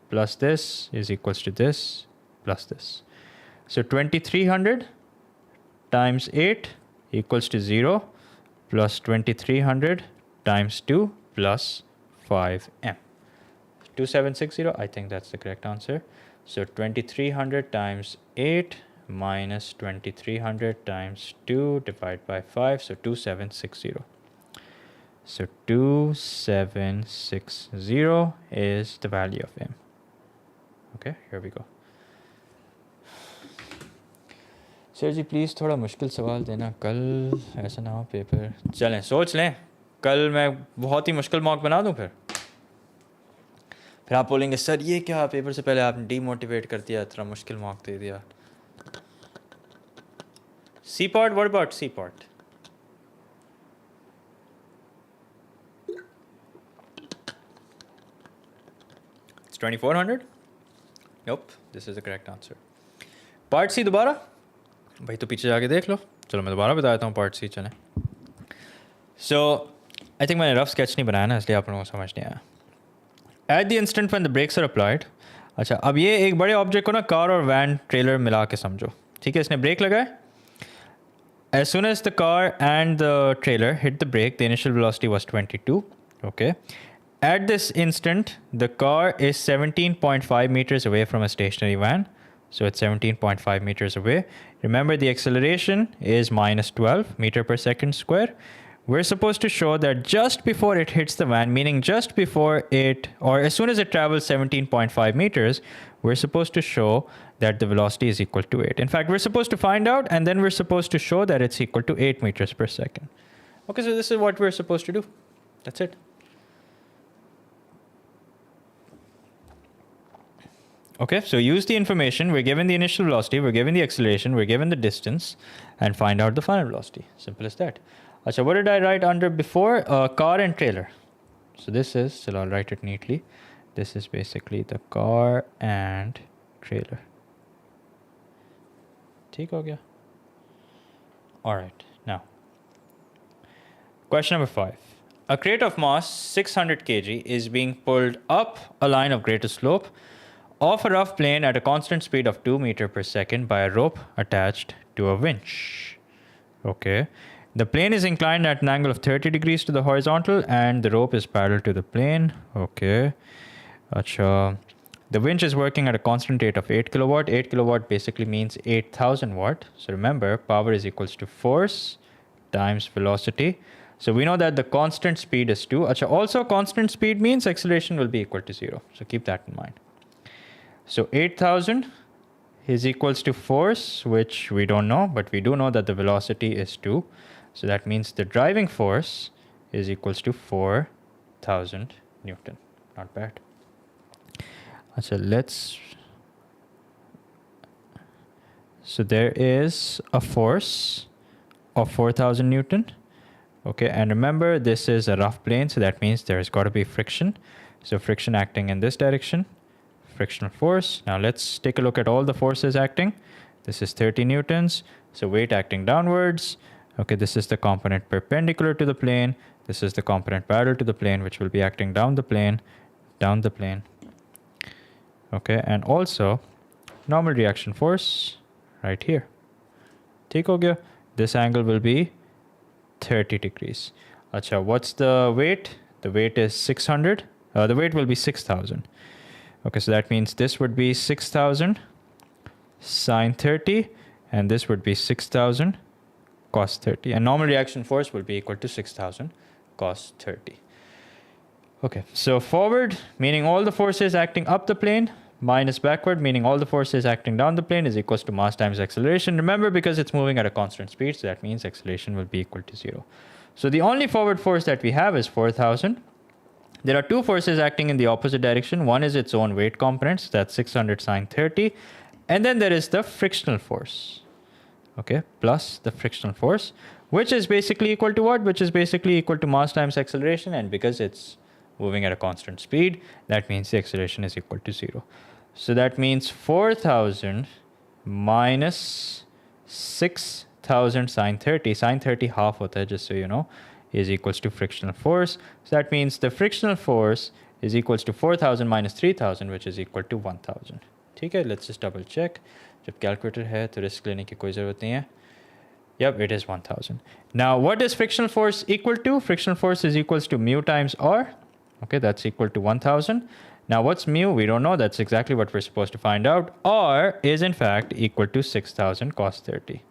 plus this is equals to this plus this. So 2300 times 8 equals to 0 plus 2300 times 2 plus 5m. 2760, I think that's the correct answer. So 2300 times 8 minus 2300 times 2 divided by 5, so 2760. So 2760 is the value of m. Okay, here we go. Sir ji please थोड़ा मुश्किल सवाल देना, कल ऐसा ना हो paper. चलें सोच लें, कल मैं बहुत ही मुश्किल मॉक बना दूं, फिर आप बोलेंगे सर ये क्या, पेपर से पहले आपने डीमोटिवेट कर दिया, इतना मुश्किल मॉक दे दिया. C part, what about C part? It's 2400. Nope, this is the correct answer. Part C दोबारा भाई, तो पीछे जाके देख लो. चलो मैं दोबारा बता देता हूँ पार्ट सी. चलें. सो आई थिंक मैंने रफ स्केच नहीं बनाया ना, इसलिए आप लोगों को समझ नहीं आया. At the instant when the brakes are applied. अच्छा, अब ये एक बड़े ऑब्जेक्ट को ना कार और वैन ट्रेलर मिला के समझो, ठीक है. इसने ब्रेक लगाए. As soon as the car and the trailer hit the brake, the initial velocity was 22. Okay. At this instant, the car is 17.5 meters away from a stationary van. So it's 17.5 meters away. Remember, the acceleration is minus 12 meter per second square. We're supposed to show that just before it hits the van, meaning just before it, or as soon as it travels 17.5 meters, we're supposed to show that the velocity is equal to 8. In fact, we're supposed to find out, and then we're supposed to show that it's equal to 8 meters per second. Okay, so this is what we're supposed to do. That's it. Okay, so use the information. We're given the initial velocity, we're given the acceleration, we're given the distance, and find out the final velocity. Simple as that. Achha, what did I write under before? Car and trailer. So this is, so I'll write it neatly. This is basically the car and trailer. ठीक हो गया. All right, now, question number 5. A crate of mass 600 kg is being pulled up a line of greater slope off a rough plane at a constant speed of 2 meters per second by a rope attached to a winch. Okay. The plane is inclined at an angle of 30 degrees to the horizontal and the rope is parallel to the plane. Okay. Acha. The winch is working at a constant rate of 8 kilowatt. 8 kilowatt basically means 8,000 watt. So remember, power is equals to force times velocity. So we know that the constant speed is 2. Acha. Also, constant speed means acceleration will be equal to 0. So keep that in mind. So 8,000 is equals to force, which we don't know, but we do know that the velocity is 2. So that means the driving force is equals to 4,000 Newton. Not bad. So so there is a force of 4,000 Newton. Okay, and remember this is a rough plane, so that means there's got to be friction. So friction acting in this direction, frictional force. Now let's take a look at all the forces acting. This is 30 newtons, so weight acting downwards. Okay, this is the component perpendicular to the plane. This is the component parallel to the plane, which will be acting down the plane. Okay, and also normal reaction force right here. Theek ho gaya? This angle will be 30 degrees. Acha, what's the weight? The weight is 600. The weight will be 6,000. Okay, so that means this would be 6,000 sine 30, and this would be 6,000 cos 30. And normal reaction force will be equal to 6,000 cos 30. Okay, so forward, meaning all the forces acting up the plane, minus backward, meaning all the forces acting down the plane, is equals to mass times acceleration. Remember, because it's moving at a constant speed, so that means acceleration will be equal to 0. So the only forward force that we have is 4,000. There are two forces acting in the opposite direction. One is its own weight components, that's 600 sine 30. And then there is the frictional force, okay, plus the frictional force, which is basically equal to what? Which is basically equal to mass times acceleration. And because it's moving at a constant speed, that means the acceleration is equal to 0. So that means 4,000 minus 6,000 sine 30. Sine 30 half hota hai, just so you know, is equals to frictional force. So that means the frictional force is equals to 4,000 minus 3,000, which is equal to 1,000. Okay, let's just double check. जब calculator है तो risk लेने की कोई ज़रूरत नहीं है. Yep, it is 1,000. Now, what is frictional force equal to? Frictional force is equals to mu times R. Okay, that's equal to 1,000. Now, what's mu? We don't know. That's exactly what we're supposed to find out. R is in fact equal to 6,000 cos 30.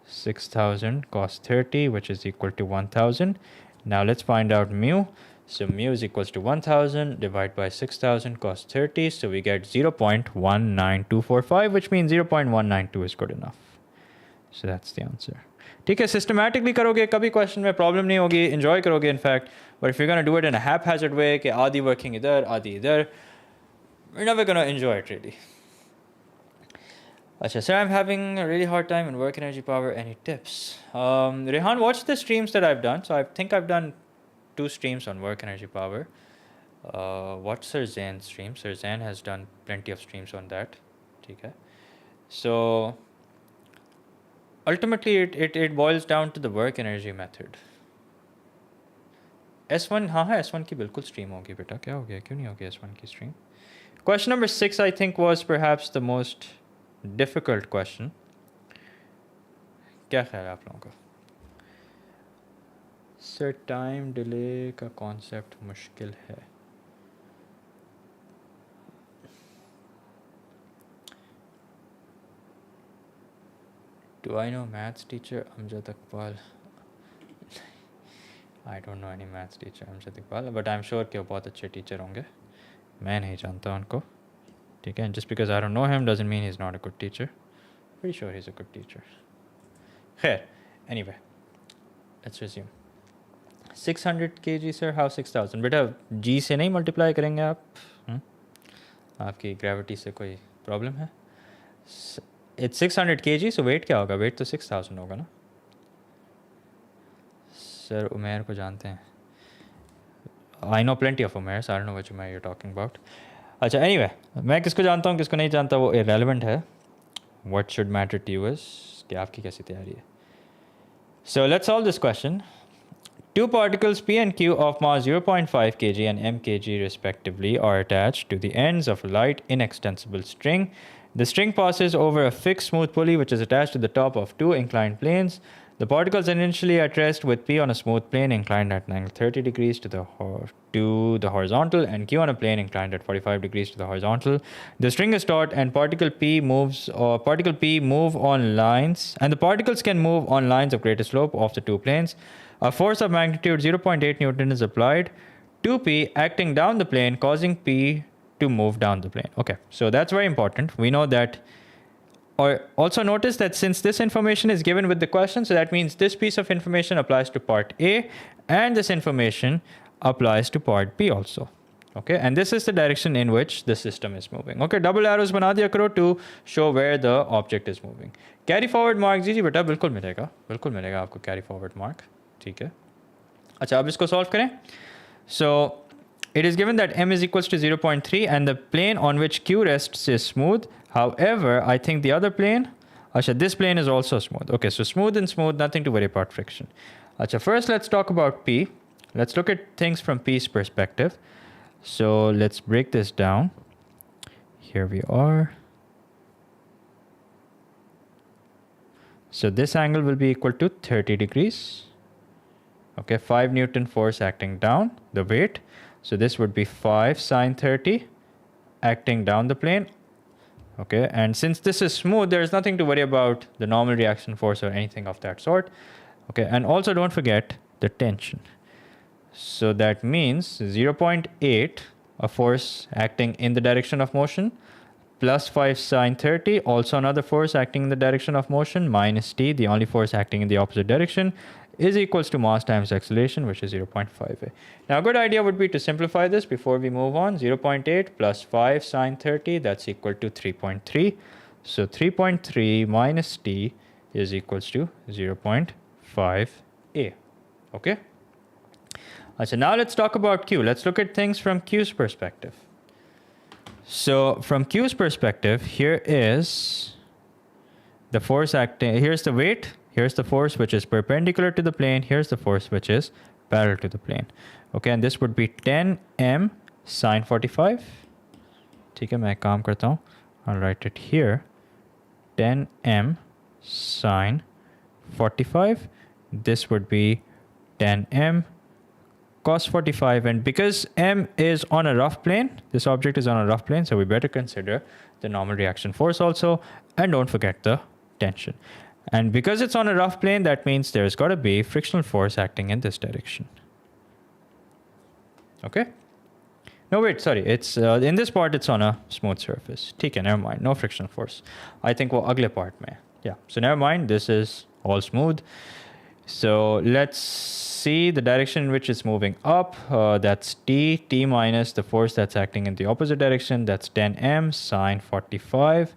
6,000 cos 30, which is equal to 1,000. Now, let's find out mu. So, mu is equals to 1,000 divided by 6,000 cos 30. So, we get 0.19245, which means 0.192 is good enough. So, that's the answer. ठीक है, systematically करोगे कभी question में problem नहीं होगी, enjoy करोगे in fact. But if you're going to do it in a haphazard way, कि आधी working इधर, आधी इधर, you're never going to enjoy it really. Achha, sir, I'm having a really hard time in work energy power. Any tips? Rehan, watch the streams that I've done. So I think I've done 2 streams on work energy power. Watch Sir Zain's stream. Sir Zain has done plenty of streams on that. Okay. So ultimately it boils down to the work energy method. S1, हाँ है S1 की बिल्कुल stream होगी बेटा. क्या हो गया? क्यों नहीं होगी S1 की stream? Question number 6 I think was perhaps the most difficult question. क्या ख्याल है आप लोगों का? Sir, time delay का concept मुश्किल है. Do I know maths teacher Amjad Iqbal? I don't know any maths teacher Amjad Iqbal, but I'm sure कि वो बहुत अच्छे teacher होंगे. मैं नहीं जानता उनको. ठीक है? And just because I don't know him doesn't mean he's not a good teacher. Pretty sure he's a good teacher. Khair. Anyway, let's resume. 600 kg sir, how 6,000? बेटा g से नहीं multiply करेंगे आप? आपकी gravity से कोई problem है? It's 600 kg, so weight क्या होगा? Weight तो 6,000 होगा ना? Sir, उमेर को जानते हैं. I know plenty of Umairs. I don't know which Umair you're talking about. अच्छा, anyway, मैं किसको जानता हूँ किसको नहीं जानता वो irrelevant है. What should matter to you is कि आपकी कैसी तैयारी है. So let's solve this question. Two particles P and Q of mass 0.5 kg and mkg respectively are attached to the ends of a light inextensible string. The string passes over a fixed smooth pulley which is attached to the top of two inclined planes. The particles initially at rest with P on a smooth plane inclined at an angle 30 degrees to the horizontal and Q on a plane inclined at 45 degrees to the horizontal. The string is taut and particle P move on lines, and the particles can move on lines of greater slope of the two planes. A force of magnitude 0.8 Newton is applied to P acting down the plane, causing P to move down the plane. Okay, so that's very important. We know that. Or also notice that since this information is given with the question, so that means this piece of information applies to part A and this information applies to part B also. Okay, and this is the direction in which the system is moving. Okay, double arrows बना दिया करो to show where the object is moving. Carry forward mark जी बेटा बिल्कुल मिलेगा आपको carry forward mark. ठीक है. अच्छा अब इसको solve करें. So it is given that m is equals to 0.3 and the plane on which Q rests is smooth. However, I think the other plane, Acha, this plane is also smooth. Okay, so smooth and smooth, nothing to worry about friction. Acha, first let's talk about P. Let's look at things from P's perspective. So let's break this down. Here we are. So this angle will be equal to 30 degrees. Okay, 5 Newton force acting down, the weight. So this would be 5 sine 30 acting down the plane. Okay, and since this is smooth, there is nothing to worry about the normal reaction force or anything of that sort. Okay, and also don't forget the tension. So that means 0.8, a force acting in the direction of motion, plus 5 sine 30, also another force acting in the direction of motion, minus t, the only force acting in the opposite direction, is equals to mass times acceleration, which is 0.5a. Now, a good idea would be to simplify this before we move on. 0.8 plus 5 sine 30, that's equal to 3.3. So 3.3 minus t is equals to 0.5a. Okay? So now let's talk about Q. Let's look at things from Q's perspective. So from Q's perspective, here is the force acting, here's the weight, here's the force which is perpendicular to the plane, here's the force which is parallel to the plane. Okay, and this would be 10m sine 45. ठीक है, मैं एक काम करता हूँ. I'll write it here. 10m sine 45. This would be 10m cos 45, and because m is on a rough plane, this object is on a rough plane, so we better consider the normal reaction force also, and don't forget the tension. And because it's on a rough plane, that means there's got to be frictional force acting in this direction. Okay? No, wait, sorry. It's in this part, it's on a smooth surface. Okay, never mind. No frictional force. I think वो अगले part में. Yeah. So never mind. This is all smooth. So let's see the direction in which it's moving up. That's t minus the force that's acting in the opposite direction. That's 10m sine 45.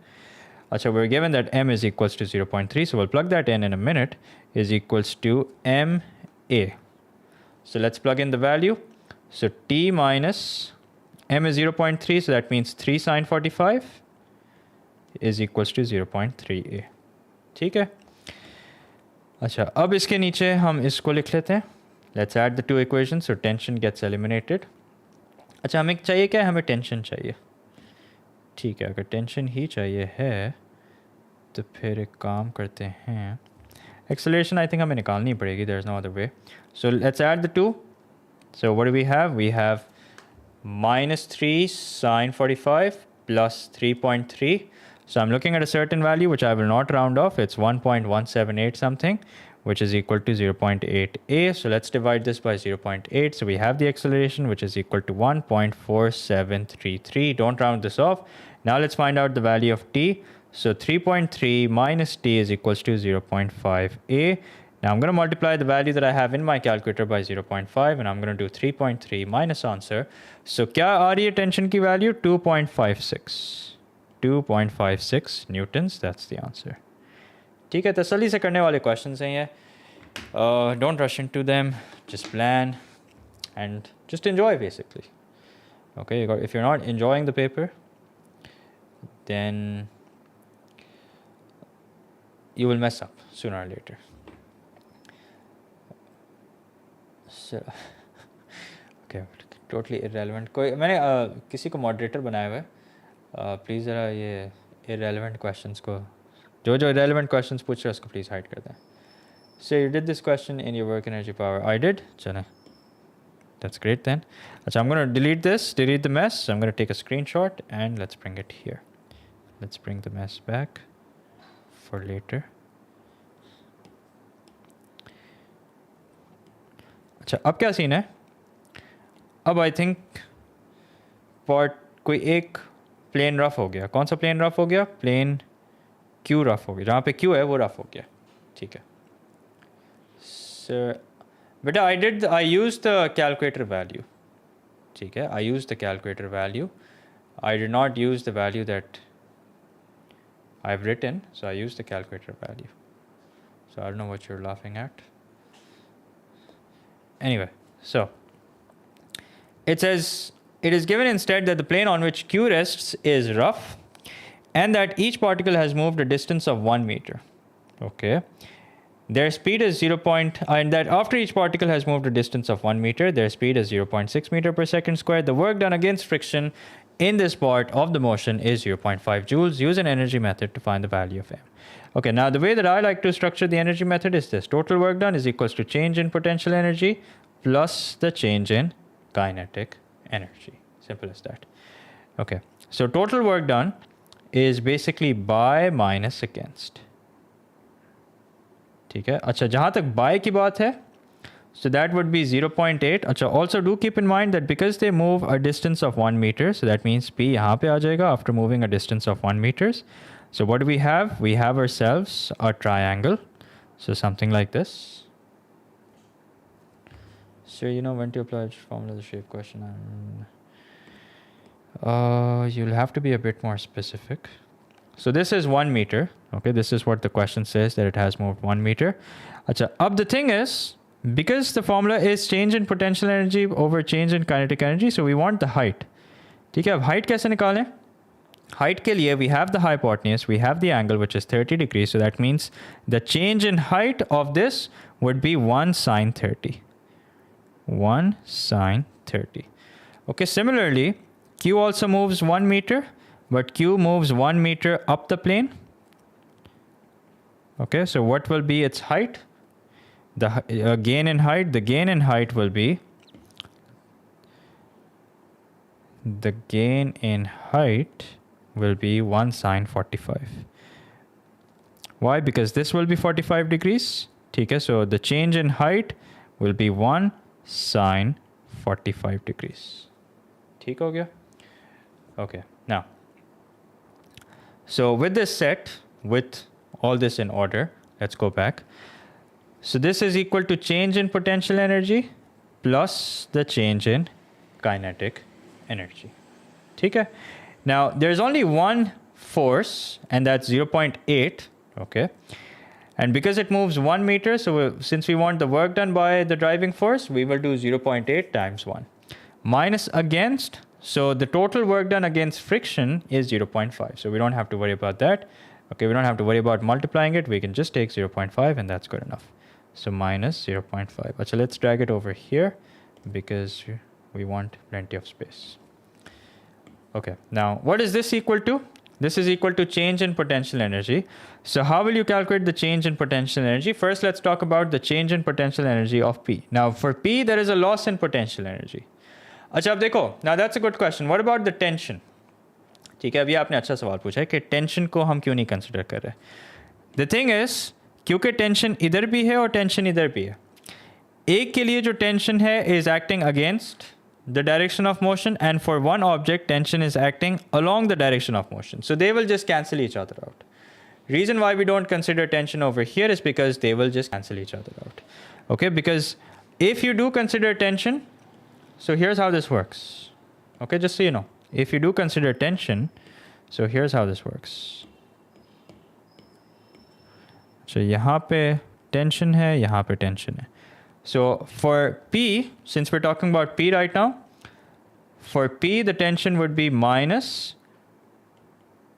So we're given that m is equals to 0.3. So we'll plug that in a minute. Is equals to ma. So let's plug in the value. So t minus m is 0.3. So that means 3 sine 45 is equals to 0.3a. ठीक है. अच्छा, अब इसके नीचे हम इसको लिख लेते हैं. Let's add the two equations. So tension gets eliminated. अच्छा, हमें चाहिए क्या? हमें टेंशन चाहिए. ठीक है, अगर टेंशन ही चाहिए है तो फिर एक काम करते हैं. Acceleration I think हमें निकालनी पड़ेगी. There's no other way. So let's add the two. So what do we have? We have minus 3 sine 45 plus 3.3. So I'm looking at a certain value which I will not round off. It's 1.178 something, which is equal to 0.8a. So let's divide this by 0.8. So we have the acceleration, which is equal to 1.4733. Don't round this off. Now let's find out the value of t. So 3.3 minus t is equals to 0.5a. Now I'm going to multiply the value that I have in my calculator by 0.5, and I'm going to do 3.3 minus answer. So क्या आ रही है tension की value? 2.56 newtons. That's the answer. ठीक है, तसल्ली से करने वाले questions हैं ये. Don't rush into them. Just plan and just enjoy basically. Okay, if you're not enjoying the paper, then you will mess up sooner or later. Okay totally irrelevant कोई मैंने किसी को मॉडरेटर बनाया हुआ है प्लीज़ ज़रा ये इरेलेवेंट क्वेश्चंस को जो इरेलेवेंट क्वेश्चंस पूछ रहे हैं उसको प्लीज़ हाइड कर दें So you did this question in your work energy power. I did? Chale. That's great then. So I'm going to delete this, delete the mess. So I'm going to take a screenshot and let's bring it here. Let's bring the mess back for later. अच्छा अब क्या scene है अब I think pot कोई एक plane rough हो गया कौन सा प्लेन रफ हो गया प्लेन क्यू रफ हो गया जहाँ पे क्यू है वो रफ हो गया ठीक है बेटा I used the calculator value ठीक है I used the calculator value I did not use the value that I've written so I used the calculator value so I don't know what you're laughing at anyway so it says it is given instead that the plane on which Q rests is rough and that each particle has moved a distance of 1 meter okay their speed is and that after each particle has moved a distance of 1 meter, their speed is 0.6 meter per second squared. The work done against friction in this part of the motion is 0.5 joules. Use an energy method to find the value of M. Okay, now the way that I like to structure the energy method is this. Total work done is equals to change in potential energy plus the change in kinetic energy. Simple as that. Okay, so total work done is basically by minus against. ठीक है अच्छा जहाँ तक bye की बात है so that would be 0.8 अच्छा also do keep in mind that because they move a distance of 1 meter so that means P यहाँ पे आ जाएगा after moving a distance of 1 meters so what do we have ourselves a triangle so something like this so you know when to apply which formula the shape question you'll have to be a bit more specific so this is 1 meter okay this is what the question says that it has moved 1 meter acha अब the thing is because the formula is change in potential energy over change in kinetic energy so we want the height ठीक है अब height कैसे निकालें height के लिए we have the hypotenuse we have the angle which is 30 degrees so that means the change in height of this would be 1 sine 30 1 sine 30 okay similarly Q also moves 1 meter but Q moves 1 meter up the plane okay so what will be its height the gain in height will be the gain in height will be 1 sine 45 why because this will be 45 degrees ठीक है so the change in height will be 1 sine 45 degrees ठीक हो गया okay now so with this set with all this in order let's go back so this is equal to change in potential energy plus the change in kinetic energy ठीक है now there's only one force and that's 0.8 okay and because it moves 1 meter so since we want the work done by the driving force we will do 0.8 times 1 minus against so the total work done against friction is 0.5 so we don't have to worry about that okay we don't have to worry about multiplying it we can just take 0.5 and that's good enough so minus 0.5 so let's drag it over here because we want plenty of space okay now what is this equal to this is equal to change in potential energy so how will you calculate the change in potential energy first let's talk about the change in potential energy of P now for P there is a loss in potential energy अच्छा अब देखो now that's a good question what about the tension ठीक है अभी आपने अच्छा सवाल पूछा है कि टेंशन को हम क्यों नहीं कंसिडर कर रहे द थिंग इज क्योंकि टेंशन इधर भी है और टेंशन इधर भी है एक के लिए जो टेंशन है is acting against the direction of motion and for one object tension is acting along the direction of motion so they will just cancel each other out reason why we don't consider tension over here is because they will just cancel each other out okay because if you do consider tension so here's how this works okay just so you know if you do consider tension so here's how this works so यहाँ पे tension है यहाँ पे tension है so for P since we're talking about P right now for P the tension would be minus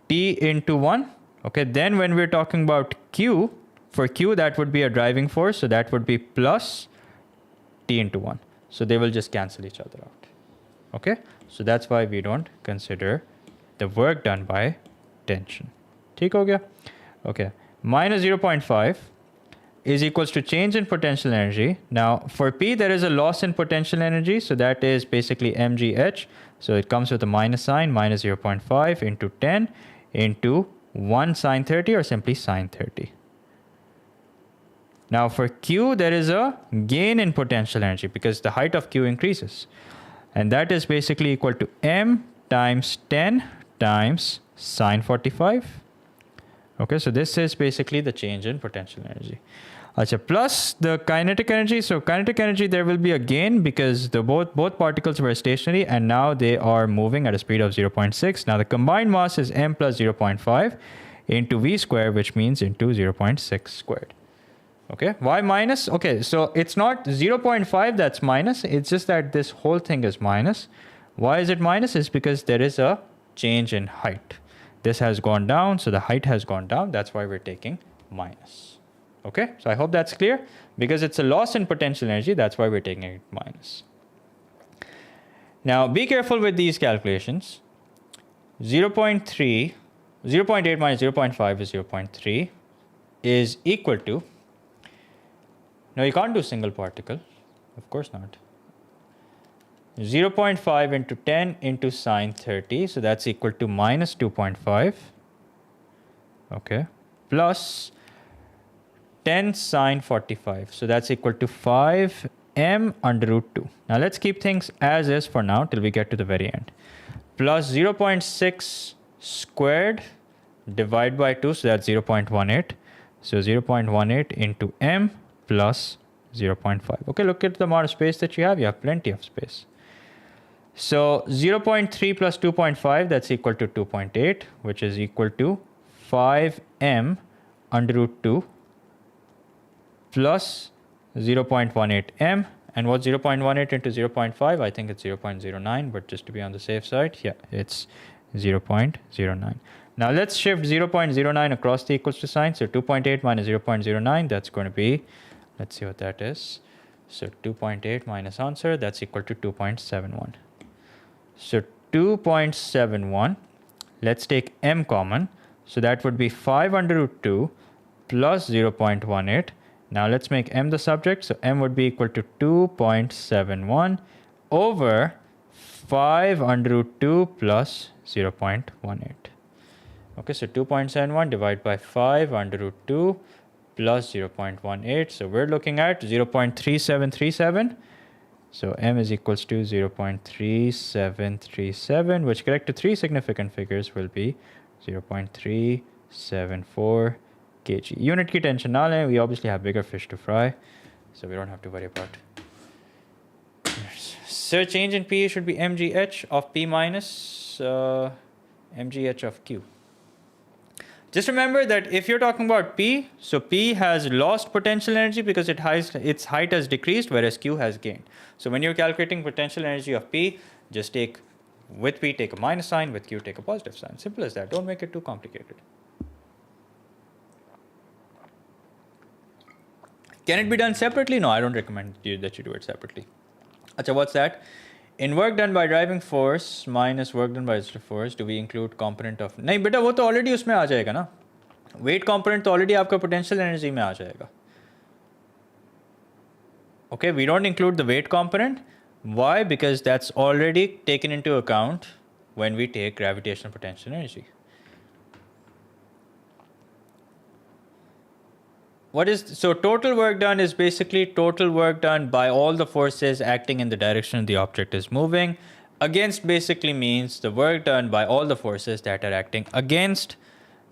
T into 1 okay then when we're talking about Q for Q that would be a driving force so that would be plus T into 1. So they will just cancel each other out. Okay? So that's why we don't consider the work done by tension. ठीक हो गया? Okay. Minus 0.5 is equals to change in potential energy. Now, for P, there is a loss in potential energy. So that is basically mgh. So it comes with a minus sign, minus 0.5 into 10 into 1 sine 30 or simply sine 30. Now for Q, there is a gain in potential energy because the height of Q increases. And that is basically equal to m times 10 times sine 45. Okay, so this is basically the change in potential energy. Achha, plus the kinetic energy. So kinetic energy, there will be a gain because both particles were stationary and now they are moving at a speed of 0.6. Now the combined mass is m plus 0.5 into v squared, which means into 0.6 squared. Okay, why minus? Okay, so it's not 0.5 that's minus. It's just that this whole thing is minus. Why is it minus? It's because there is a change in height. This has gone down, so the height has gone down. That's why we're taking minus. Okay, so I hope that's clear. Because it's a loss in potential energy, that's why we're taking it minus. Now, be careful with these calculations. 0.8 minus 0.5 is 0.3 is equal to, no, you can't do single particle. Of course not. 0.5 into 10 into sine 30. So that's equal to minus 2.5. Okay. Plus 10 sine 45. So that's equal to 5 m under root 2. Now let's keep things as is for now till we get to the very end. Plus 0.6 squared divided by 2. So that's 0.18. So 0.18 into m plus 0.5. Okay, look at the amount of space that you have. You have plenty of space. So 0.3 plus 2.5, that's equal to 2.8, which is equal to 5m under root 2 plus 0.18 m. And what's 0.18 into 0.5? I think it's 0.09, but just to be on the safe side, yeah, it's 0.09. Now let's shift 0.09 across the equals to sign. So 2.8 minus 0.09, that's going to be, let's see what that is. So 2.8 minus answer, that's equal to 2.71. So 2.71, let's take m common. So that would be 5 under root 2 plus 0.18. Now let's make m the subject. So m would be equal to 2.71 over 5 under root 2 plus 0.18. Okay, so 2.71 divided by 5 under root 2 plus 0.18. So we're looking at 0.3737. So m is equals to 0.3737, which correct to three significant figures will be 0.374 kg. Unit ki tension na lein, we obviously have bigger fish to fry, so we don't have to worry about. So change in P should be mgh of P minus mgh of Q. Just remember that if you're talking about P, so P has lost potential energy because its height has decreased, whereas Q has gained. So when you're calculating potential energy of P, just take, with P, take a minus sign, with Q, take a positive sign. Simple as that. Don't make it too complicated. Can it be done separately? No, I don't recommend that you do it separately. Achha, what's that? In work done by driving force minus work done by resistive force, do we include component of... नहीं बेटा वो तो already उसमें आ जाएगा ना. Weight component तो already आपका potential energy में आ जाएगा. Okay, we don't include the weight component. Why? Because that's already taken into account when we take gravitational potential energy. So total work done is basically total work done by all the forces acting in the direction the object is moving. Against basically means the work done by all the forces that are acting against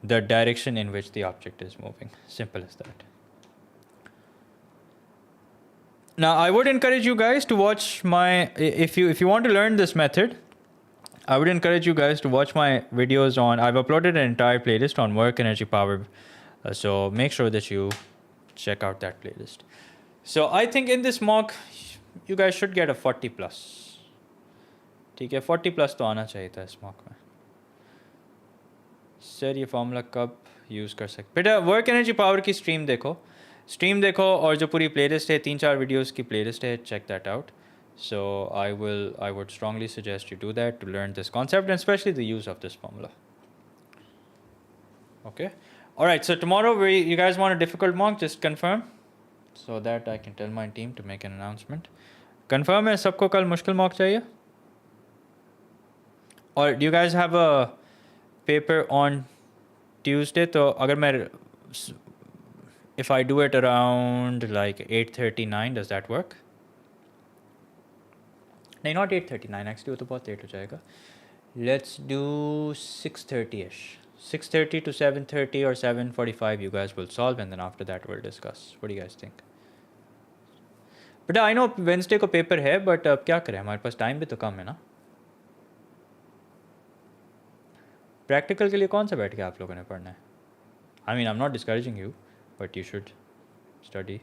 the direction in which the object is moving. Simple as that. Now I would encourage you guys to watch my, if you want to learn this method, I would encourage you guys to watch my videos on, I've uploaded an entire playlist on work, energy, power. So make sure that you check out that playlist. So I think in this mock, you guys should get a 40 plus. ठीक है, 40 plus तो आना चाहिए था इस mock में. Sir, ये formula कब use कर सकते? बेटा work energy power की stream देखो. स्ट्रीम देखो और जो पूरी प्लेलिस्ट है 3-4 वीडियोस की प्लेलिस्ट है, check that out. So I would strongly suggest you do that to learn this concept and especially the use of this formula. Okay. All right. So tomorrow, you guys want a difficult mock? Just confirm, so that I can tell my team to make an announcement. Confirm है सबको कल मुश्किल mock चाहिए? Or do you guys have a paper on Tuesday? तो अगर मैं if I do it around like 8:39, does that work? नहीं, not 8:39 actually, वो तो बहुत लेट हो जाएगा. Let's do 6:30ish. 6:30 to 7:30 or 7:45 you guys will solve and then after that we'll discuss. What do you guys think? But I know Wednesday को paper है, but अब क्या करें, हमारे पास टाइम भी तो कम है ना. प्रैक्टिकल के लिए कौन सा बैठ के आप लोगों ने पढ़ना है? I mean, I'm not discouraging you, but you should study.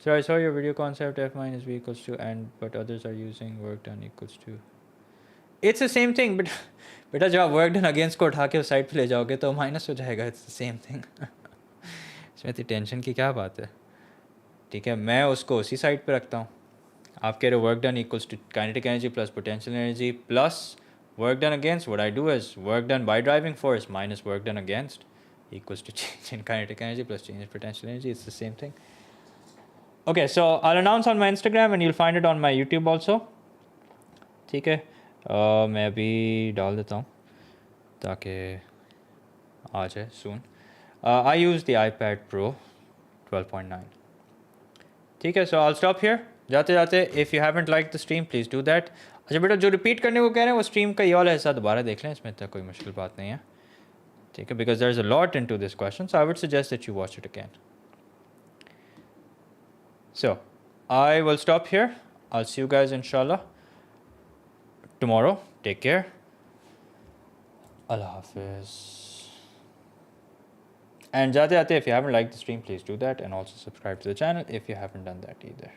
So I saw your video concept f minus v equals to and but others are using work done equals to. It's the same thing, but बेटा जब आप work done against को उठा के उस side पे ले जाओगे तो माइनस हो जाएगा. It's the same thing. इसमें तो टेंशन की क्या बात है. ठीक है, मैं उसको उसी साइड पे रखता हूँ. आप कह रहे हो work done equals to kinetic energy plus potential energy plus work done against. What I do is work done by driving force minus work done against equals to change in kinetic energy plus change in potential energy. It's the same thing. Okay, so I'll announce on my Instagram and you'll find it on my YouTube also. ठीक है, मैं अभी डाल देता हूँ ताकि आ जाए soon. I use the iPad Pro 12.9. ठीक है, so I'll stop here. जाते जाते if you haven't liked the stream, please do that. अच्छा बेटा, जो रिपीट करने को कह रहे हैं वो स्ट्रीम का ये वाला हिस्सा दोबारा देख लें, इसमें तो कोई मुश्किल बात नहीं है. ठीक है, because there's a lot into this question, so I would suggest that you watch it again. So I will stop here. I'll see you guys inshallah tomorrow. Take care. Allah Hafiz. And jate if you haven't liked the stream, please do that and also subscribe to the channel if you haven't done that either.